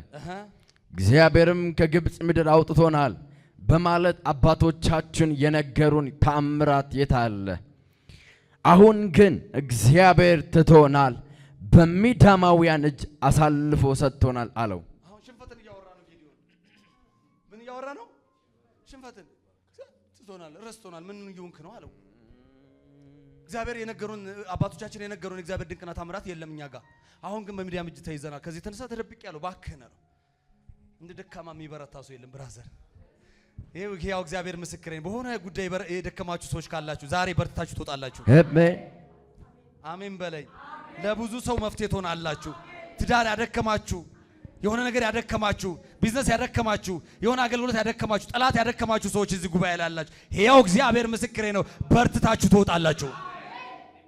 Speaker 3: እግዚአብሔርም ከግብፅ ምድር አውጥቶናል በማለት አባቶቻችን የነገሩን ተአምራት የት አለ? አሁን ግን እግዚአብሔር ትቶናል፣ በሚዳማውያን እጅ አሳልፎ ሰጥቶናል አለው።
Speaker 1: አሁን ሽንፈትን እያወራ ነው ጌዲዮን። ምን እያወራ ነው? ሽንፈትን ትቶናል፣ ረስቶናል። ምን ይሁንክ ነው አለው። እግዚአብሔር የነገሩን አባቶቻችን የነገሩን እግዚአብሔር ድንቅና ታምራት የለም እኛ ጋር። አሁን ግን በሚዲያም እጅ ተይዘናል። ከዚህ ተነሳ ተደብቅ ያለው ባክህ ነው። እንደ ደካማ የሚበረታ ሰው የለም ብራዘር። ይሄው እግዚአብሔር ምስክሬ ነው። በሆነ ጉዳይ የደከማችሁ ሰዎች ካላችሁ ዛሬ በርታችሁ ትወጣላችሁ።
Speaker 3: አሜን
Speaker 1: አሜን በለኝ። ለብዙ ሰው መፍትሄ ትሆናላችሁ። ትዳር ያደከማችሁ፣ የሆነ ነገር ያደከማችሁ፣ ቢዝነስ ያደከማችሁ፣ የሆነ አገልግሎት ያደከማችሁ፣ ጠላት ያደከማችሁ ሰዎች እዚህ ጉባኤ ላይ ያላችሁ ይሄው እግዚአብሔር ምስክሬ ነው። በርትታችሁ ትወጣላችሁ።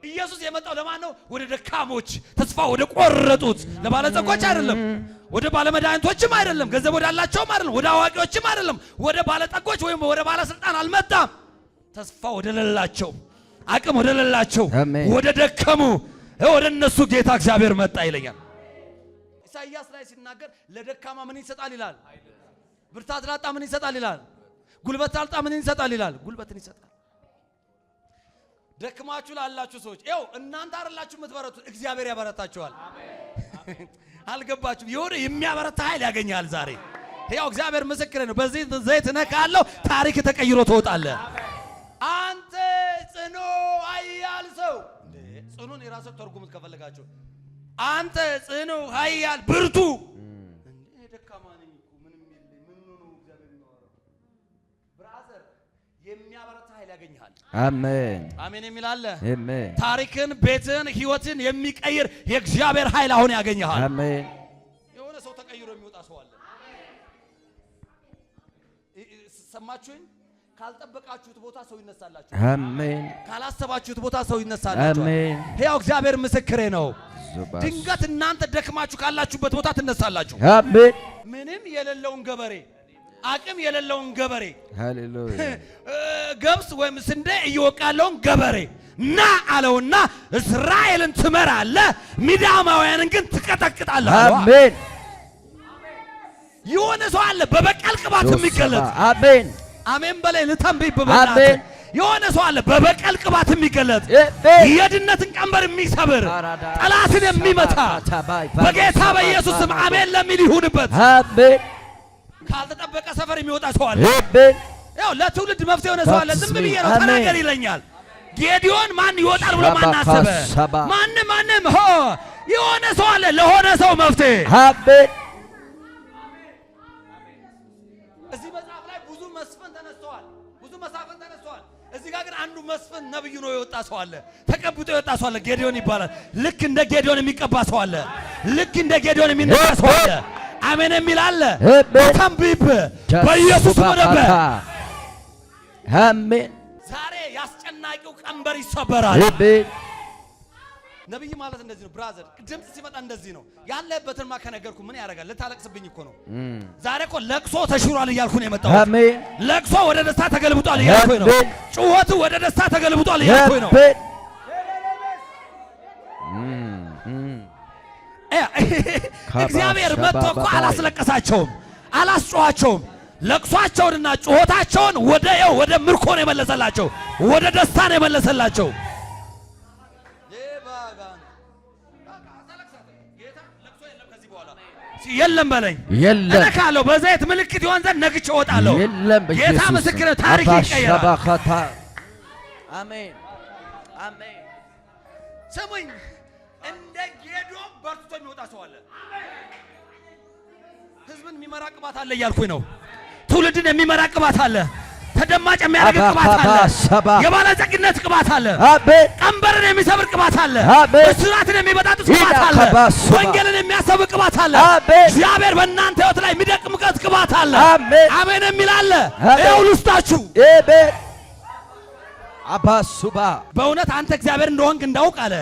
Speaker 1: ኢየሱስ የመጣው ለማን ነው? ወደ ደካሞች፣ ተስፋ ወደ ቆረጡት፣ ለባለጸጎች አይደለም፣ ወደ ባለመድኃኒቶችም አይደለም፣ ገንዘብ ወዳላቸውም አይደለም፣ ወደ አዋቂዎችም አይደለም፣ ወደ ባለጠጎች ወይም ወደ ባለስልጣን አልመጣም። ተስፋ ወደ ሌላቸው፣ አቅም ወደ ሌላቸው፣ ወደ ደከሙ ወደ እነሱ ጌታ እግዚአብሔር መጣ ይለኛል። ኢሳይያስ ላይ ሲናገር ለደካማ ምን ይሰጣል ይላል? ብርታት ላጣ ምን ይሰጣል ይላል? ጉልበት ላጣ ምን ይሰጣል ይላል? ጉልበትን ይሰጣል። ደክማችሁ ላላችሁ ሰዎች ይኸው እናንተ አይደላችሁ የምትበረቱት፣ እግዚአብሔር ያበረታችኋል። አልገባችሁም? የሆነ የሚያበረታ ኃይል ያገኛል ዛሬ። ይኸው እግዚአብሔር ምስክር ነው። በዚህ ዘይት ነካለው፣ ታሪክ ተቀይሮ ትወጣለህ። አንተ ጽኑ ኃያል ሰው፣ ጽኑን የራስህ ተርጉሙት ከፈለጋችሁ። አንተ ጽኑ ኃያል ብርቱ። እንዴ ደካማ ነኝ እኮ ምንም የለኝ፣ ምን ነው እግዚአብሔር የሚያወራው? ብራዘር የሚያበረታ ኃይል ያገኛል።
Speaker 3: አሜን
Speaker 1: አሜን የሚል አለ።
Speaker 3: አሜን።
Speaker 1: ታሪክን፣ ቤትን፣ ህይወትን የሚቀይር የእግዚአብሔር ኃይል አሁን ያገኛል።
Speaker 3: አሜን።
Speaker 1: የሆነ ሰው ተቀይሮ የሚወጣ ሰው አለ። ሰማችሁኝ? ካልጠበቃችሁት ቦታ ሰው ይነሳላችሁ።
Speaker 3: አሜን።
Speaker 1: ካላሰባችሁት ቦታ ሰው ይነሳላችሁ።
Speaker 3: አሜን።
Speaker 1: ያው እግዚአብሔር ምስክሬ ነው። ድንገት እናንተ ደክማችሁ ካላችሁበት ቦታ ትነሳላችሁ።
Speaker 3: አሜን።
Speaker 1: ምንም የሌለውን ገበሬ፣ አቅም የሌለውን ገበሬ፣
Speaker 3: ሃሌሉያ
Speaker 1: ገብስ ወይም ስንዴ እየወቃለውን ገበሬ ና አለውና እስራኤልን ትመራለህ፣ ሚዳማውያንን ግን ትቀጠቅጣለህ።
Speaker 3: አሜን።
Speaker 1: የሆነ ሰው አለ በበቀል ቅባት የሚገለጥ።
Speaker 3: አሜን
Speaker 1: አሜን በላይ ልተንብይ በበናት የሆነ ሰው አለ በበቀል ቅባት የሚገለጥ የድነትን ቀንበር የሚሰብር ጠላትን የሚመታ በጌታ በኢየሱስ ስም አሜን ለሚል ይሁንበት።
Speaker 3: አሜን።
Speaker 1: ካልተጠበቀ ሰፈር የሚወጣ ሰው አለ። ያው ለትውልድ መፍትሄ የሆነ ሰው አለ። ዝም ብዬ ነው ተናገር ይለኛል። ጌዲዮን ማን ይወጣል ብሎ ማን አሰበ? ማንም ሆ የሆነ ሰው አለ ለሆነ ሰው መፍትሄ።
Speaker 3: አሜን።
Speaker 1: እዚህ መጽሐፍ ላይ ብዙ መስፍን ተነስተዋል፣ ብዙ መሳፍን ተነስተዋል። እዚህ ጋር ግን አንዱ መስፍን ነብዩ ነው የወጣ ሰው አለ፣ ተቀብጦ የወጣ ሰው አለ። ጌዲዮን ይባላል። ልክ እንደ ጌዲዮን የሚቀባ ሰው አለ። ልክ እንደ ጌዲዮን የሚነሳ ሰው አለ። አሜን የሚል አለ። ተንቢብ በኢየሱስ ወደበ።
Speaker 3: አሜን።
Speaker 1: ዛሬ ያስጨናቂው ቀንበር ይሰበራል። ነብይ ማለት እንደዚህ ነው ብራዘር። ድምጽ ሲመጣ እንደዚህ ነው። ያለበትንማ ከነገርኩ ምን ያደርጋል? ልታለቅስብኝ እኮ ነው። ዛሬ እኮ ለቅሶ ተሽሯል እያልኩ ነው የመጣሁት።
Speaker 3: አሜን።
Speaker 1: ለቅሶ ወደ ደስታ ተገልብጧል እያልኩ ነው። ጩኸቱ ወደ ደስታ ተገልብጧል እያልኩ ነው። እግዚአብሔር መጥቶ እኮ አላስለቀሳቸውም፣ አላስጮኋቸውም። ለቅሷቸውንና ጩኸታቸውን ወደ ምርኮ ነው የመለሰላቸው፣ ወደ ደስታ ነው የመለሰላቸው። የለም በለኝ
Speaker 3: የለም
Speaker 1: እነካለሁ። በዘይት ምልክት ይሆን ዘንድ ነግቼ እወጣለሁ። ጌታ ምስክር፣ ታሪክ ይቀየራል።
Speaker 3: አሜን አሜን።
Speaker 1: ስሙኝ፣ እንደ ጌዲዮን በርትቶ የሚወጣ ሰው አለ። ህዝብን የሚመራ ቅባት አለ እያልኩኝ ነው። ትውልድን የሚመራ ቅባት አለ። ተደማጭ የሚያደርግ ቅባት አለ። የባለጸግነት ቅባት አለ። ቀንበርን የሚሰብር ቅባት አለ። እስራትን የሚበጣጥስ ቅባት አለ። ወንጌልን የሚያሰብ ቅባት አለ። እግዚአብሔር በእናንተ ህይወት ላይ የሚደቅምቀት ቅባት አለ። አሜን የሚል አለ። ይኸው ልስጣችሁ።
Speaker 3: አባሱባ
Speaker 1: በእውነት አንተ እግዚአብሔር እንደሆንክ እንዳውቅ አለ።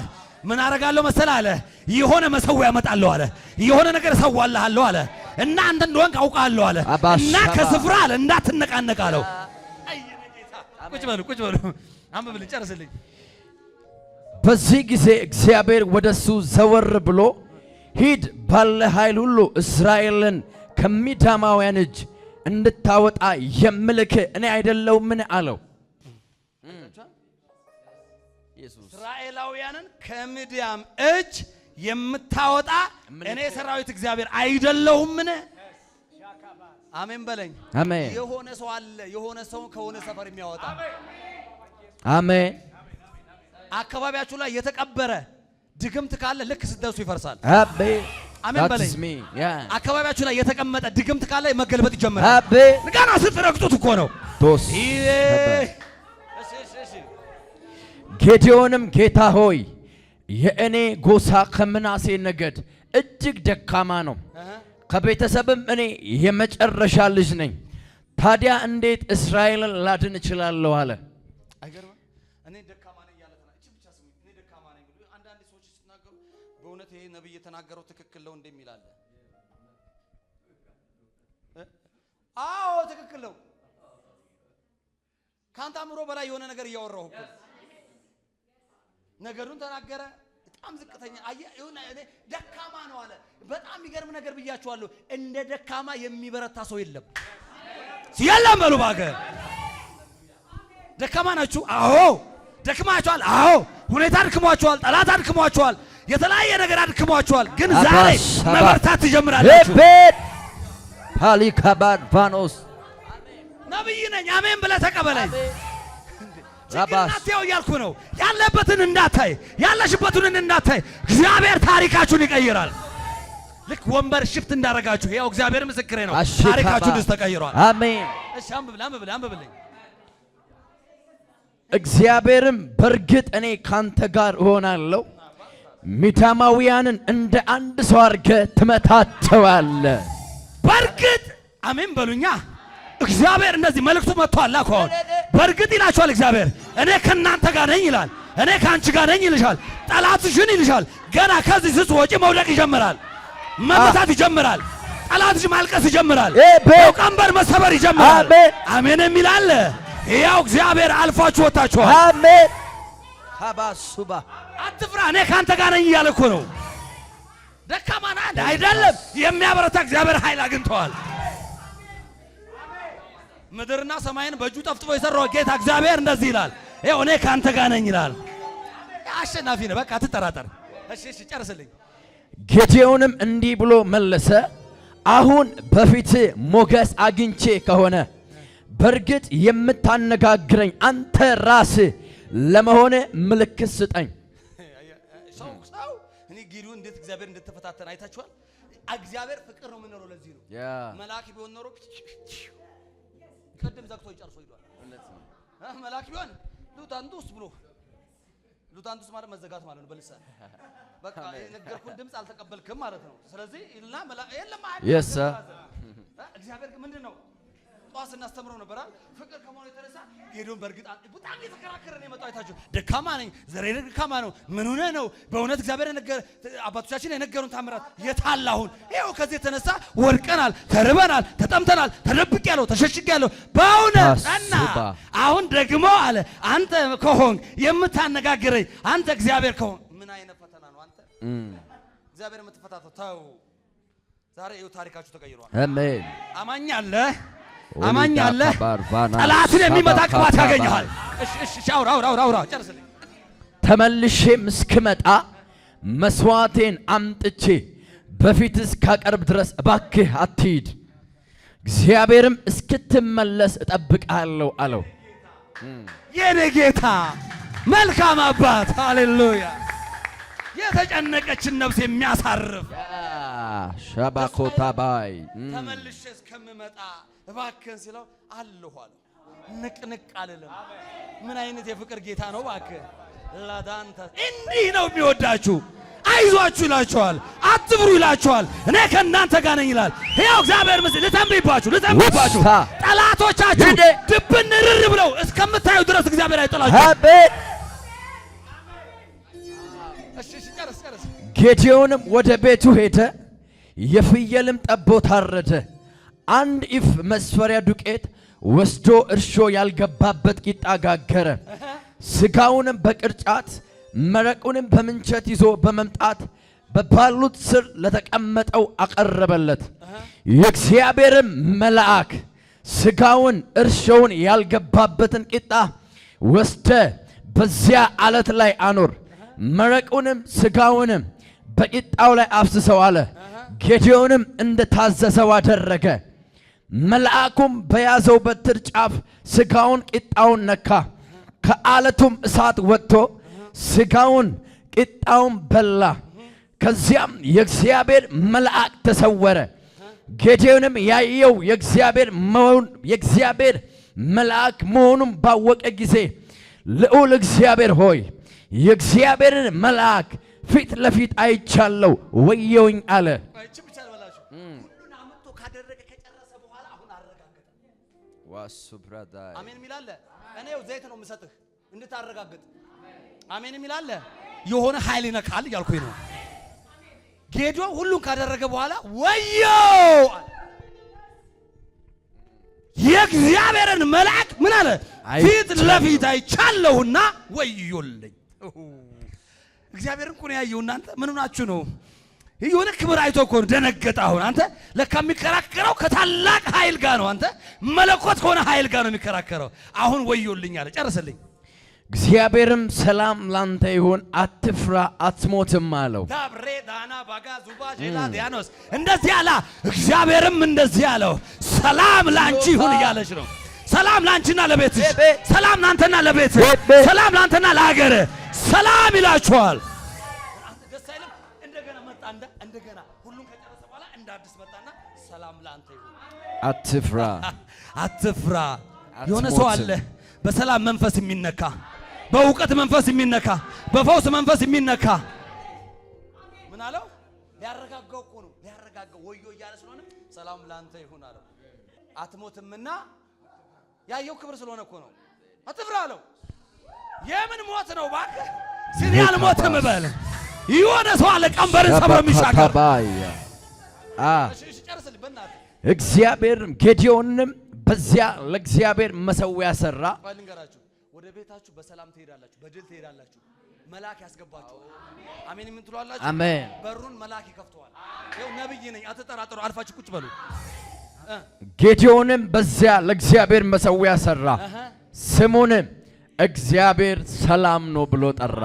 Speaker 1: ምን አደርጋለሁ መሰለህ አለ። የሆነ መሰዊያ ያመጣለሁ አለ። የሆነ ነገር እሰዋልሃለሁ አለ። እና አንተ እንደሆንክ አውቃለሁ አለ። እና ከስፍራ አለ እንዳትነቃነቅ አለው። ቁጭ በሉ አንብብልኝ፣ ጨርስልኝ።
Speaker 3: በዚህ ጊዜ እግዚአብሔር ወደሱ ዘወር ብሎ ሂድ፣ ባለ ኃይል ሁሉ እስራኤልን ከሚዳማውያን እጅ እንድታወጣ የምልክ እኔ አይደለሁምን አለው። እስራኤላውያንን ከምድያም እጅ
Speaker 1: የምታወጣ እኔ ሰራዊት እግዚአብሔር አይደለሁምን? አሜን በለኝ።
Speaker 3: አሜን።
Speaker 1: የሆነ ሰው አለ፣ የሆነ ሰው ከሆነ ሰፈር የሚያወጣ
Speaker 3: አሜን።
Speaker 1: አካባቢያችሁ ላይ የተቀበረ ድግምት ካለ ልክ ስትደርሱ ይፈርሳል።
Speaker 3: አሜን።
Speaker 1: አሜን በለኝ። አካባቢያችሁ ላይ የተቀመጠ ድግምት ካለ መገልበጥ ይጀምራል።
Speaker 3: አሜን።
Speaker 1: ንጋና ስትረግጡት እኮ ነው።
Speaker 3: ጌዴዎንም ጌታ ሆይ የእኔ ጎሳ ከምናሴ ነገድ እጅግ ደካማ ነው፣ ከቤተሰብም እኔ የመጨረሻ ልጅ ነኝ። ታዲያ እንዴት እስራኤልን ላድን እችላለሁ አለ።
Speaker 1: አይገርምም? እኔ ደካማ ነኝ ያለ ተና እቺ ብቻ ስሙ። እኔ ደካማ ነኝ ብሎ አንዳንድ ሰዎች ሲናገሩ በእውነት ይሄ ነብይ የተናገረው ትክክል ነው እንደሚል አለ። አዎ ትክክል ነው። ካንተ አእምሮ በላይ የሆነ ነገር እያወራሁ እኮ ነገሩን ተናገረ። በጣም ዝቅተኛ አየህ፣ እኔ ደካማ ነው አለ። በጣም የሚገርም ነገር ብያችኋለሁ። እንደ ደካማ የሚበረታ ሰው የለም። የለም በሉ ባገር። ደካማ ናችሁ? አዎ። ደክማችኋል? አዎ። ሁኔታ አድክሟችኋል፣ ጠላት አድክሟችኋል፣ የተለያየ ነገር አድክሟችኋል። ግን ዛሬ መበርታት ትጀምራላችሁ።
Speaker 3: ፓሊካባን ቫኖስ
Speaker 1: ነብይ ነኝ አሜን ብለህ ተቀበለኝ። ጭንቅላቴው እያልኩ ነው። ያለበትን እንዳታይ፣ ያለሽበትን እንዳታይ እግዚአብሔር ታሪካችሁን ይቀይራል። ልክ ወንበር ሽፍት እንዳረጋችሁ ያው እግዚአብሔር ምስክሬ ነው። ታሪካችሁ ድስ ተቀይሯል።
Speaker 3: አሜን።
Speaker 1: እሺ አንብብልኝ።
Speaker 3: እግዚአብሔርም በእርግጥ እኔ ካንተ ጋር እሆናለሁ፣ ሚዳማውያንን እንደ አንድ ሰው አድርገህ ትመታቸዋለህ።
Speaker 1: በእርግጥ አሜን በሉኛ። እግዚአብሔር እንደዚህ መልእክቱ መጥቷል። አሁን በእርግጥ ይላችኋል እግዚአብሔር እኔ ከናንተ ጋር ነኝ ይላል። እኔ ካንቺ ጋር ነኝ ይልሻል። ጠላትሽን ይልሻል። ገና ከዚህ ስትወጪ መውደቅ ይጀምራል፣ መመታት ይጀምራል፣ ጠላትሽ ማልቀስ ይጀምራል፣ ቀንበር መሰበር ይጀምራል። አሜን የሚል አለ። ያው እግዚአብሔር አልፋችሁ ወጣችኋል።
Speaker 3: አሜን። ካባሱባ
Speaker 1: አትፍራ፣ እኔ ካንተ ጋር ነኝ እያለ እኮ ነው። ደካማ ነህ አይደለም፣ የሚያበረታ እግዚአብሔር ኃይል አግኝተዋል። ምድርና ሰማይን በእጁ ጠፍጥፎ የሰራው ጌታ እግዚአብሔር እንደዚህ ይላል፣ ይኸው እኔ ካንተ ጋር ነኝ ይላል። አሸናፊ ነህ፣ በቃ አትጠራጠር። እሺ ጨርስልኝ።
Speaker 3: ጌዴዎንም እንዲህ ብሎ መለሰ፣ አሁን በፊት ሞገስ አግኝቼ ከሆነ በእርግጥ የምታነጋግረኝ አንተ ራስህ ለመሆነ ምልክት ስጠኝ።
Speaker 1: ሰው እኔ ጌዴዎን እንዴት እግዚአብሔር እንደተፈታተነ አይታችኋል። እግዚአብሔር ፍቅር ነው የምንለው ለዚህ ነው። መልአክ ቢሆን ኖሮ ቅድም ዘግቶ ይጨርሶ ይሏል። መልአክ ቢሆን ሉታንቱስ ብሎ ሉታንቱስ ማለት መዘጋት ማለት ነው በልሳን በቃ የነገርኩን ድምፅ አልተቀበልክም ማለት ነው። ስለዚህ እና የለም እግዚአብሔር ግን ምንድን ነው ጠዋት ስናስተምረው ነበር አይደል? ፍቅር ከመሆኑ የተነሳ ጌዴዎን በእርግጥ በጣም እየተከራከረ ነው የመጣው። አይታችሁ ደካማ ነኝ፣ ዘሬ ደካማ ነው፣ ምን ሆነ ነው በእውነት እግዚአብሔር አባቶቻችን የነገሩን ታምራት የታለ? አሁን ይኸው ከዚህ የተነሳ ወድቀናል፣ ተርበናል፣ ተጠምተናል፣ ተደብቄያለሁ፣ ተሸሽጌያለሁ በእውነት እና አሁን ደግሞ አለ አንተ ከሆንክ የምታነጋግረኝ አንተ እግዚአብሔር ከሆንክ ምን አይነት ፈተና ነው አንተ እግዚአብሔር የምትፈታተው? ተው ዛሬ ይኸው ታሪካችሁ ተቀይሯል።
Speaker 3: አሜን።
Speaker 1: አማኝ አለ ጠላትን የሚመታ ቅባት ያገኘሃል። እሺ አውራ ጨርስልኝ።
Speaker 3: ተመልሼም እስክመጣ መስዋዕቴን አምጥቼ በፊት እስካቀርብ ድረስ እባክህ አትሂድ፣ እግዚአብሔርም እስክትመለስ እጠብቅሃለሁ አለው።
Speaker 1: የኔ ጌታ መልካም አባት፣ ሃሌሉያ! የተጨነቀችን ነፍስ የሚያሳርፍ
Speaker 3: ሻባኮታ ባይ
Speaker 1: ተመልሼ እስከምመጣ እባክህን ሲለው አለሁ አለው። ንቅንቅ አልልም። ምን አይነት የፍቅር ጌታ ነው እባክህ! ላዳንታ እንዲህ ነው የሚወዳችሁ። አይዟችሁ ይላችኋል፣ አትፍሩ ይላችኋል። እኔ ከእናንተ ጋር ነኝ ይላል። ያው እግዚአብሔር ምስል ልተንብይባችሁ ጠላቶቻችሁ ድብን ርር ብለው እስከምታዩ ድረስ እግዚአብሔር አይጥላችሁ። እሺ ጨርስ።
Speaker 3: ጌዴዎንም ወደ ቤቱ ሄደ፣ የፍየልም ጠቦት አረደ፣ አንድ ኢፍ መስፈሪያ ዱቄት ወስዶ እርሾ ያልገባበት ቂጣ ጋገረ። ስጋውንም በቅርጫት መረቁንም በምንቸት ይዞ በመምጣት በባሉት ስር ለተቀመጠው አቀረበለት። የእግዚአብሔርም መልአክ ስጋውን እርሾውን ያልገባበትን ቂጣ ወስደ በዚያ አለት ላይ አኖር፣ መረቁንም ስጋውንም በቂጣው ላይ አፍስሰው አለ። ጌዴዎንም እንደታዘዘው አደረገ። መልአኩም በያዘው በትር ጫፍ ስጋውን ቂጣውን ነካ። ከአለቱም እሳት ወጥቶ ስጋውን ቂጣውን በላ። ከዚያም የእግዚአብሔር መልአክ ተሰወረ። ጌዴዎንም ያየው የእግዚአብሔር መልአክ መሆኑን ባወቀ ጊዜ ልዑል እግዚአብሔር ሆይ የእግዚአብሔርን መልአክ ፊት ለፊት አይቻለሁ ወየውኝ አለ።
Speaker 1: አሜን ሚላለ እኔ ዘይት ነው የምሰጥህ እንድታረጋግጥ። አሜን ሚላለ የሆነ ኃይል ይነካል እያልኩኝ ነው። ጌዴዎን ሁሉን ካደረገ በኋላ ወየው የእግዚአብሔርን መልአክ ምን አለ? ፊት ለፊት አይቻለሁና ወዮልኝ። እግዚአብሔርን እኮ ነው ያየው። እናንተ ምን ሆናችሁ ነው? የሆነ ክብር አይቶ እኮ ደነገጠ። አሁን አንተ ለካ የሚከራከረው ከታላቅ ኃይል ጋር ነው። አንተ መለኮት ከሆነ ኃይል ጋር ነው የሚከራከረው። አሁን ወዮልኝ አለ። ጨርስልኝ።
Speaker 3: እግዚአብሔርም ሰላም ላንተ ይሁን፣ አትፍራ፣ አትሞትም አለው።
Speaker 1: ዳብሬ ዳና ባጋ ዙባ ጄላ ዲያኖስ እንደዚህ አለ። እግዚአብሔርም እንደዚህ አለው፣ ሰላም ላንቺ ይሁን እያለች ነው። ሰላም ላንቺና ለቤትሽ፣ ሰላም ላንተና ለቤትሽ፣ ሰላም ላንተና ለሀገር፣ ሰላም ይላችኋል። ደስ አይልም? እንደገና መጣ። እንደገና ሁሉን ከጨረሰ በኋላ እንደ አዲስ መጣና ሰላም ላንተ ይሁን፣
Speaker 3: አትፍራ፣
Speaker 1: አትፍራ። የሆነ ሰው አለ በሰላም መንፈስ የሚነካ፣ በእውቀት መንፈስ የሚነካ፣ በፈውስ መንፈስ የሚነካ ምን አለው? ሊያረጋጋው እኮ ነው። ሊያረጋጋው ወዮ እያለ ስለሆነ ሰላም ላንተ ይሁን አለው። አትሞትምና ያየው ክብር ስለሆነ እኮ ነው። አትፍራ አለው። የምን ሞት ነው እባክህ? ሲል አልሞትም በል። የሆነ ሰው አለ ቀንበርን ሰብሮ የሚሻገር። ጨርስልኝ በእናትህ።
Speaker 3: እግዚአብሔር ጌዴዎንም በዚያ ለእግዚአብሔር መሠዊያ ሰራ።
Speaker 1: ልንገራችሁ፣ ወደ ቤታችሁ በሰላም ትሄዳላችሁ፣ በድል ትሄዳላችሁ። መልአክ ያስገባችሁ። አሜን የምትሉ አላችሁ?
Speaker 3: አሜን።
Speaker 1: በሩን መልአክ ይከፍተዋል። ይኸው ነብይ ነኝ አትጠራጠሩ። አልፋችሁ ቁጭ በሉ።
Speaker 3: ጌዴዎንም በዚያ ለእግዚአብሔር መሠዊያ ሰራ፣ ስሙንም እግዚአብሔር ሰላም ነው ብሎ ጠራ።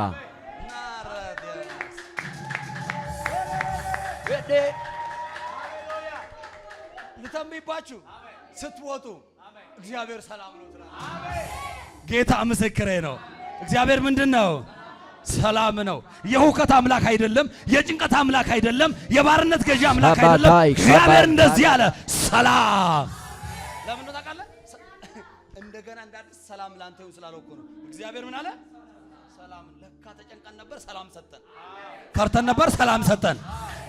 Speaker 1: ልተንብይባችሁ ስትወጡ እግዚአብሔር ሰላም ነው ትላለህ። ጌታ ምስክሬ ነው። እግዚአብሔር ምንድነው? ሰላም ነው። የሁከት አምላክ አይደለም፣ የጭንቀት አምላክ አይደለም፣ የባርነት ገዢ አምላክ አይደለም። እግዚአብሔር እንደዚህ አለ፣ ሰላም። ለምን ነው ታውቃለህ? እንደገና እንዳዲስ ሰላም ላንተ ይሁን ስላለው እኮ ነው። እግዚአብሔር ምን አለ? ሰላም። ለካ ተጨንቀን ነበር፣ ሰላም ሰጠን። ከርተን ነበር፣ ሰላም ሰጠን።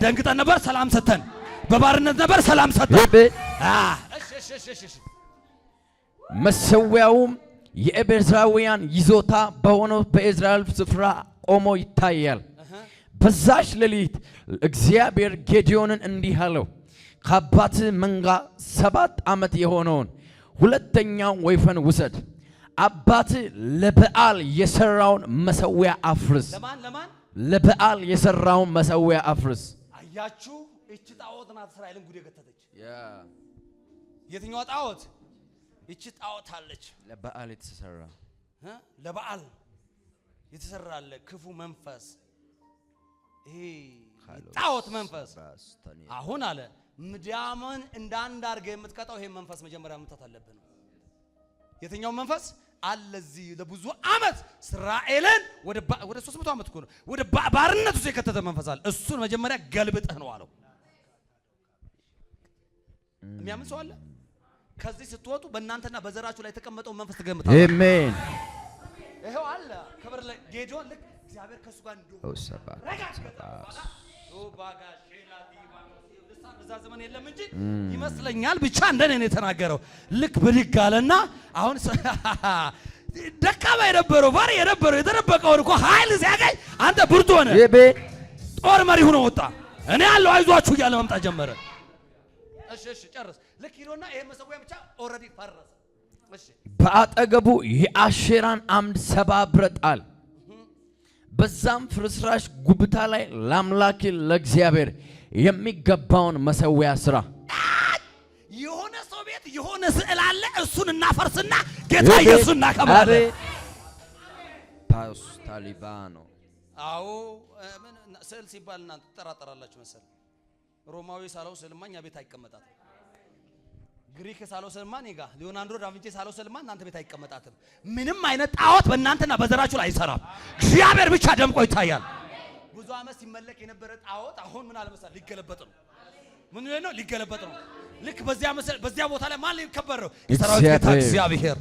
Speaker 1: ደንግጠን ነበር፣ ሰላም ሰጠን። በባርነት ነበር፣ ሰላም ሰጠን።
Speaker 3: መሠዊያውም የኤቤራውያን ይዞታ በሆነው በኢዝራኤል ስፍራ ቆሞ ይታያል። በዛች ሌሊት እግዚአብሔር ጌዴዎንን እንዲህ አለው፣ ከአባትህ መንጋ 7 ዓመት የሆነውን ሁለተኛውን ወይፈን ውሰድ፣ አባትህ ለበዓል የሰራውን መሠዊያ አፍርስ።
Speaker 1: ለማን?
Speaker 3: ለበዓል የሰራውን መሠዊያ አፍርስ።
Speaker 1: አያችሁ፣ እቺ ጣዖት ናት እስራኤልን ጉድ የከተተች። የትኛዋ ጣዖት? እቺ ጣዖት አለች።
Speaker 3: ለበዓል የተሰራ
Speaker 1: ለበዓል የተሰራ አለ ክፉ መንፈስ፣ ይሄ ጣዖት መንፈስ። አሁን አለ ምድያምን እንዳንድ አድርገህ የምትቀጣው ይሄ መንፈስ መጀመሪያ መምታት አለብህ ነው። የትኛው መንፈስ አለ? እዚህ ለብዙ ዓመት እስራኤልን ወደ 300 ዓመት እኮ ነው ወደ ባርነት ውስጥ የከተተ መንፈስ አለ። እሱን መጀመሪያ ገልብጠህ ነው አለው። የሚያምን ሰው አለ? ከዚህ ስትወጡ በእናንተና በዘራችሁ ላይ የተቀመጠው መንፈስ ትገምታላችሁ።
Speaker 3: አሜን።
Speaker 1: ይሄው አለ ክብር ላይ ጌዴዎን ልክ እግዚአብሔር ከሱ ጋር እንደሆነ በዛ ዘመን የለም እንጂ ይመስለኛል ብቻ እንደኔ ነው የተናገረው። ልክ ብድግ አለና አሁን ደካማ የነበረው ባሪ የነበረው የተደበቀውን እኮ ኃይል ሲያገኝ አንተ ብርቱ ሆነ ጦር መሪ ሆኖ ወጣ። እኔ ያለው አይዟችሁ እያለ መምጣት ጀመረ። እሺ ጨርስ። ልክ ሄዶና ይሄ መሠዊያ ብቻ ኦልሬዲ ፈረሰ። እሺ
Speaker 3: በአጠገቡ የአሼራን አምድ ሰባብረህ ጣል። በዛም ፍርስራሽ ጉብታ ላይ ለአምላክ ለእግዚአብሔር የሚገባውን መሠዊያ ስራ።
Speaker 1: የሆነ ሰው ቤት የሆነ ስዕል አለ፣ እሱን እናፈርስና ጌታ ኢየሱስን እናከብራለን።
Speaker 3: ፓስ ታሊባኖ
Speaker 1: አዎ ምን ስዕል ሲባል እናንተ ተጠራጠራላችሁ መሰለኝ። ሮማዊ ሳለው ስዕልማ እኛ ቤት አይቀመጣትም። ግሪክ ሳለው ስዕልማ እኔ ጋር ሊዮናርዶ ዳቪንቺ ሳለው ስዕልማ እናንተ ቤት አይቀመጣትም። ምንም አይነት ጣዖት በእናንተና በዘራችሁ ላይ አይሰራም። እግዚአብሔር ብቻ ደምቆ ይታያል። ብዙ ዓመት ሲመለክ የነበረ ጣዖት አሁን ምን አለ መሰለህ ሊገለበጥ ነው። ምን ነው ሊገለበጥ ነው። ልክ በዚያ ቦታ ላይ ማን ሊከበር ነው? የሰራዊት ጌታ እግዚአብሔር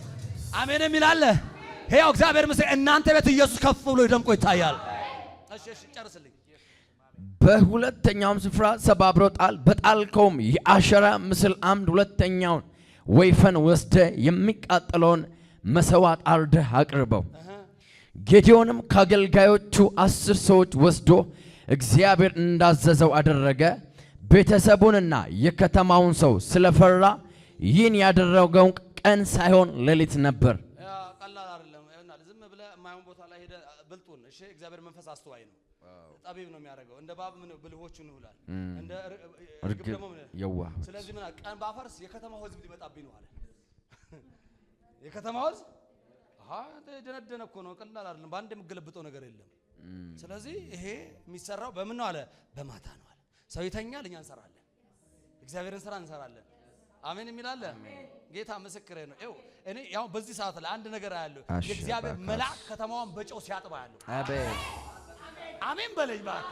Speaker 1: አሜን የሚል አለ። ሕያው እግዚአብሔር ምስል እናንተ ቤት ኢየሱስ ከፍ ብሎ ደምቆ ይታያል። እሺ ጨርስልኝ።
Speaker 3: በሁለተኛውም ስፍራ ሰባብሮ በጣልከውም የአሸራ ምስል አምድ ሁለተኛውን ወይፈን ወስደ የሚቃጠለውን መሰዋት አርደህ አቅርበው። ጌዲዮንም ከአገልጋዮቹ 10 ሰዎች ወስዶ እግዚአብሔር እንዳዘዘው አደረገ። ቤተሰቡንና የከተማውን ሰው ስለፈራ ይህን ያደረገው ቀን ሳይሆን ሌሊት ነበር።
Speaker 1: ቀላል አይደለም። ዝም ብለህ የማይሆን ቦታ ላይ ሄደህ ብልጡን እሺ፣ እግዚአብሔር መንፈስ አስተዋይ ነው፣ ጠቢብ ነው የሚያደርገው። እንደ ባብ ምን ብልሆቹ ነው ይላል፣ እንደ እርግብ ደግሞ ምን
Speaker 3: የዋህ።
Speaker 1: ስለዚህ ምን ቀን ባፈርስ የከተማው ሕዝብ ሊመጣብኝ ነው አለ። የከተማው ሕዝብ ደነደነ እኮ ነው፣ ቀላል አይደለም። በአንድ የምገለብጠው ነገር የለም። ስለዚህ ይሄ የሚሰራው በምን ነው አለ? በማታ ነው አለ። ሰው ይተኛል፣ እኛ እንሰራለን፣ እግዚአብሔርን ስራ እንሰራለን። አሜን የሚላለ ጌታ ምስክሬ ነው። እኔ ያው በዚህ ሰዓት ላይ አንድ ነገር አያለሁ። የእግዚአብሔር መልአክ ከተማዋን በጨው ሲያጥባ ያለው አሜን አሜን በለኝ ባክ።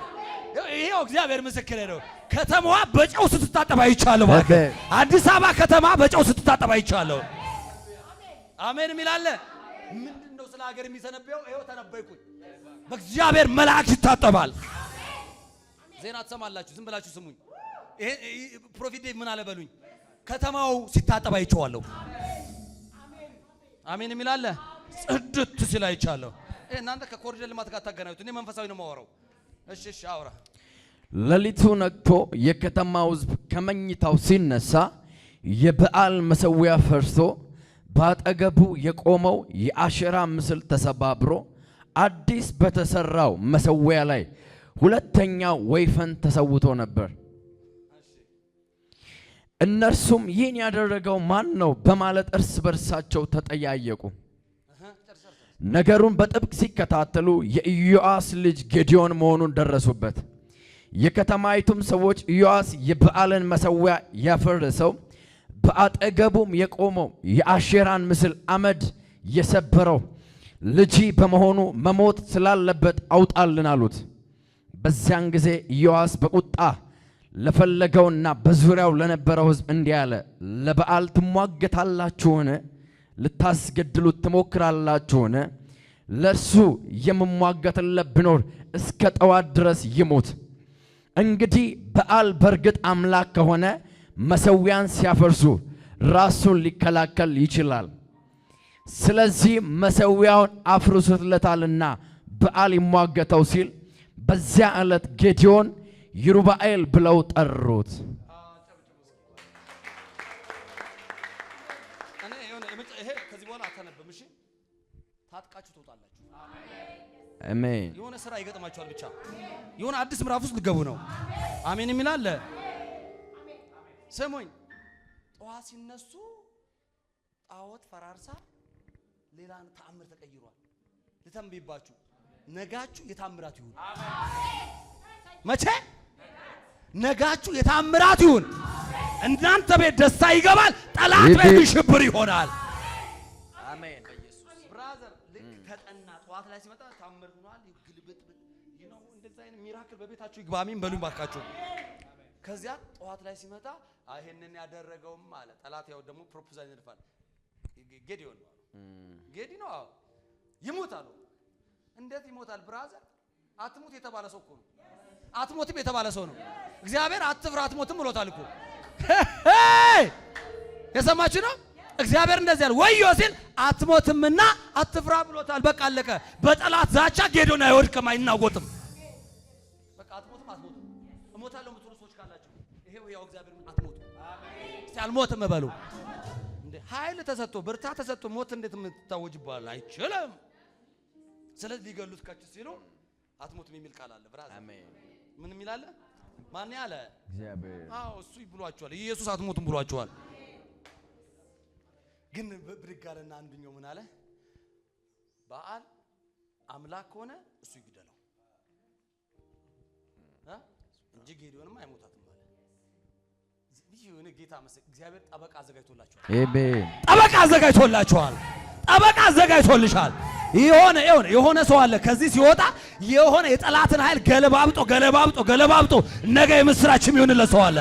Speaker 1: ይሄው እግዚአብሔር ምስክሬ ነው። ከተማዋ በጨው ስትታጠብ አይቻለሁ ባክ። አዲስ አበባ ከተማ በጨው ስትታጠብ አይቻለሁ። አሜን የሚላለ ምንድነው ስለ ሀገር የሚሰነበየው? ይሄው ተነበይኩኝ። በእግዚአብሔር መልአክ ይታጠባል። ዜና ትሰማላችሁ፣ ዝም ብላችሁ ስሙኝ። ይሄ ፕሮፊት ምን አለ በሉኝ። ከተማው ሲታጠብ አይቼዋለሁ። አሜን የሚላለ ጽድት ሲል አይቻለሁ። እናንተ ከኮሪደር ልማት ጋር ታገናኙት። እኔ መንፈሳዊ ነው የማወራው። እሺ አውራ።
Speaker 3: ሌሊቱ ነግቶ የከተማው ሕዝብ ከመኝታው ሲነሳ የበዓል መሠዊያ ፈርሶ ባጠገቡ የቆመው የአሸራ ምስል ተሰባብሮ አዲስ በተሰራው መሠዊያ ላይ ሁለተኛው ወይፈን ተሰውቶ ነበር። እነርሱም ይህን ያደረገው ማን ነው በማለት እርስ በርሳቸው ተጠያየቁ። ነገሩን በጥብቅ ሲከታተሉ የኢዮአስ ልጅ ጌዲዮን መሆኑን ደረሱበት። የከተማይቱም ሰዎች ኢዮአስ የበዓልን መሠዊያ ያፈረሰው በአጠገቡም የቆመው የአሼራን ምስል አመድ የሰበረው ልጅ በመሆኑ መሞት ስላለበት አውጣልን አሉት። በዚያን ጊዜ ኢዮአስ በቁጣ ለፈለገውና በዙሪያው ለነበረው ሕዝብ እንዲህ አለ፣ ለበዓል ትሟገታላችሁን? ልታስገድሉት ትሞክራላችሁን? ለእርሱ የምሟገትለት ቢኖር እስከ ጠዋት ድረስ ይሙት። እንግዲህ በዓል በእርግጥ አምላክ ከሆነ መሠዊያን ሲያፈርሱ ራሱን ሊከላከል ይችላል። ስለዚህ መሠዊያውን አፍርሱለታልና በዓል ይሟገተው ሲል በዚያ ዕለት ጌዲዮን ይሩባኤል ብለው ጠሩት።
Speaker 1: ከዚህ በኋላ አታነብም። እሺ ታጥቃችሁ ትወጣላችሁ።
Speaker 3: አሜን።
Speaker 1: የሆነ ስራ ይገጥማችኋል። ብቻ የሆነ አዲስ ምዕራፍ ውስጥ ልገቡ ነው። አሜን የሚል አለ። ስሙኝ፣ ጠዋት ሲነሱ ጣዖት ፈራርሳ ሌላ ተአምር ተቀይሯል። ልተንብይባችሁ፣ ነጋችሁ የታምራት ይሁን። መቼ ነጋችሁ የታምራት ይሁን። እናንተ ቤት ደስታ ይገባል፣ ጠላት ቤት ሽብር ይሆናል። አሜን በኢየሱስ ብራዘር። ልክ ተጠና ጠዋት ላይ ሲመጣ ታምር ሆኗል። ግልብጥ ነው እንደዛ አይነት ሚራክል በቤታችሁ ይግባ። አሜን በሉኝ ባካችሁ። ከዚያ ጠዋት ላይ ሲመጣ ይሄንን ያደረገውም አለ ጠላት። ያው ደግሞ ፕሮፖዛል ይነድፋል። ጌዲዮን ነው ጌዲ ነው ይሞታል። እንዴት ይሞታል ብራዘር? አትሙት የተባለ ሰው እኮ ነው። አትሞትም የተባለ ሰው ነው። እግዚአብሔር አትፍራ አትሞትም ብሎታል እኮ። የሰማችሁ ነው። እግዚአብሔር እንደዚህ ያለ ወዮ ሲል አትሞትምና አትፍራ ብሎታል። በቃ አለቀ። በጠላት ዛቻ ጌዲዮን አይወድቅም፣ አይናወጥም። በቃ አትሞትም እሞታለሁ የምትሉ ሰዎች ካላችሁ ይሄው ያው እግዚአብሔር አትሞቱ። እስቲ አልሞትም በሉ። እንዴ ኃይል ተሰጥቶ ብርታ ተሰጥቶ ሞት እንዴት የምትታወጅ ይባላል? አይችልም። ስለዚህ ሊገሉት ካች ሲሉ አትሞትም የሚል ቃል አለ ብራዘር። አሜን። ምን የሚል አለ? ማን ያለ? እግዚአብሔር። አዎ እሱ ይብሏቸዋል። ኢየሱስ አትሞትም ብሏቸዋል። ግን ብድግ አለና አንደኛው ምን አለ? በዓል አምላክ ከሆነ እሱ ይግደለው። እንጂ ጌዲዮንም አይሞታትም ማለት ይሁን። ጌታ መስክ እግዚአብሔር ጠበቃ አዘጋጅቶላችኋል።
Speaker 3: አሜን።
Speaker 1: ጠበቃ አዘጋጅቶላችኋል። ጠበቃ አዘጋጅቶልሻል። የሆነ ሰው አለ ከዚህ ሲወጣ የሆነ የጠላትን ኃይል ገለባብጦ ነገ የምስራችም ይሁንለት ሰው አለ።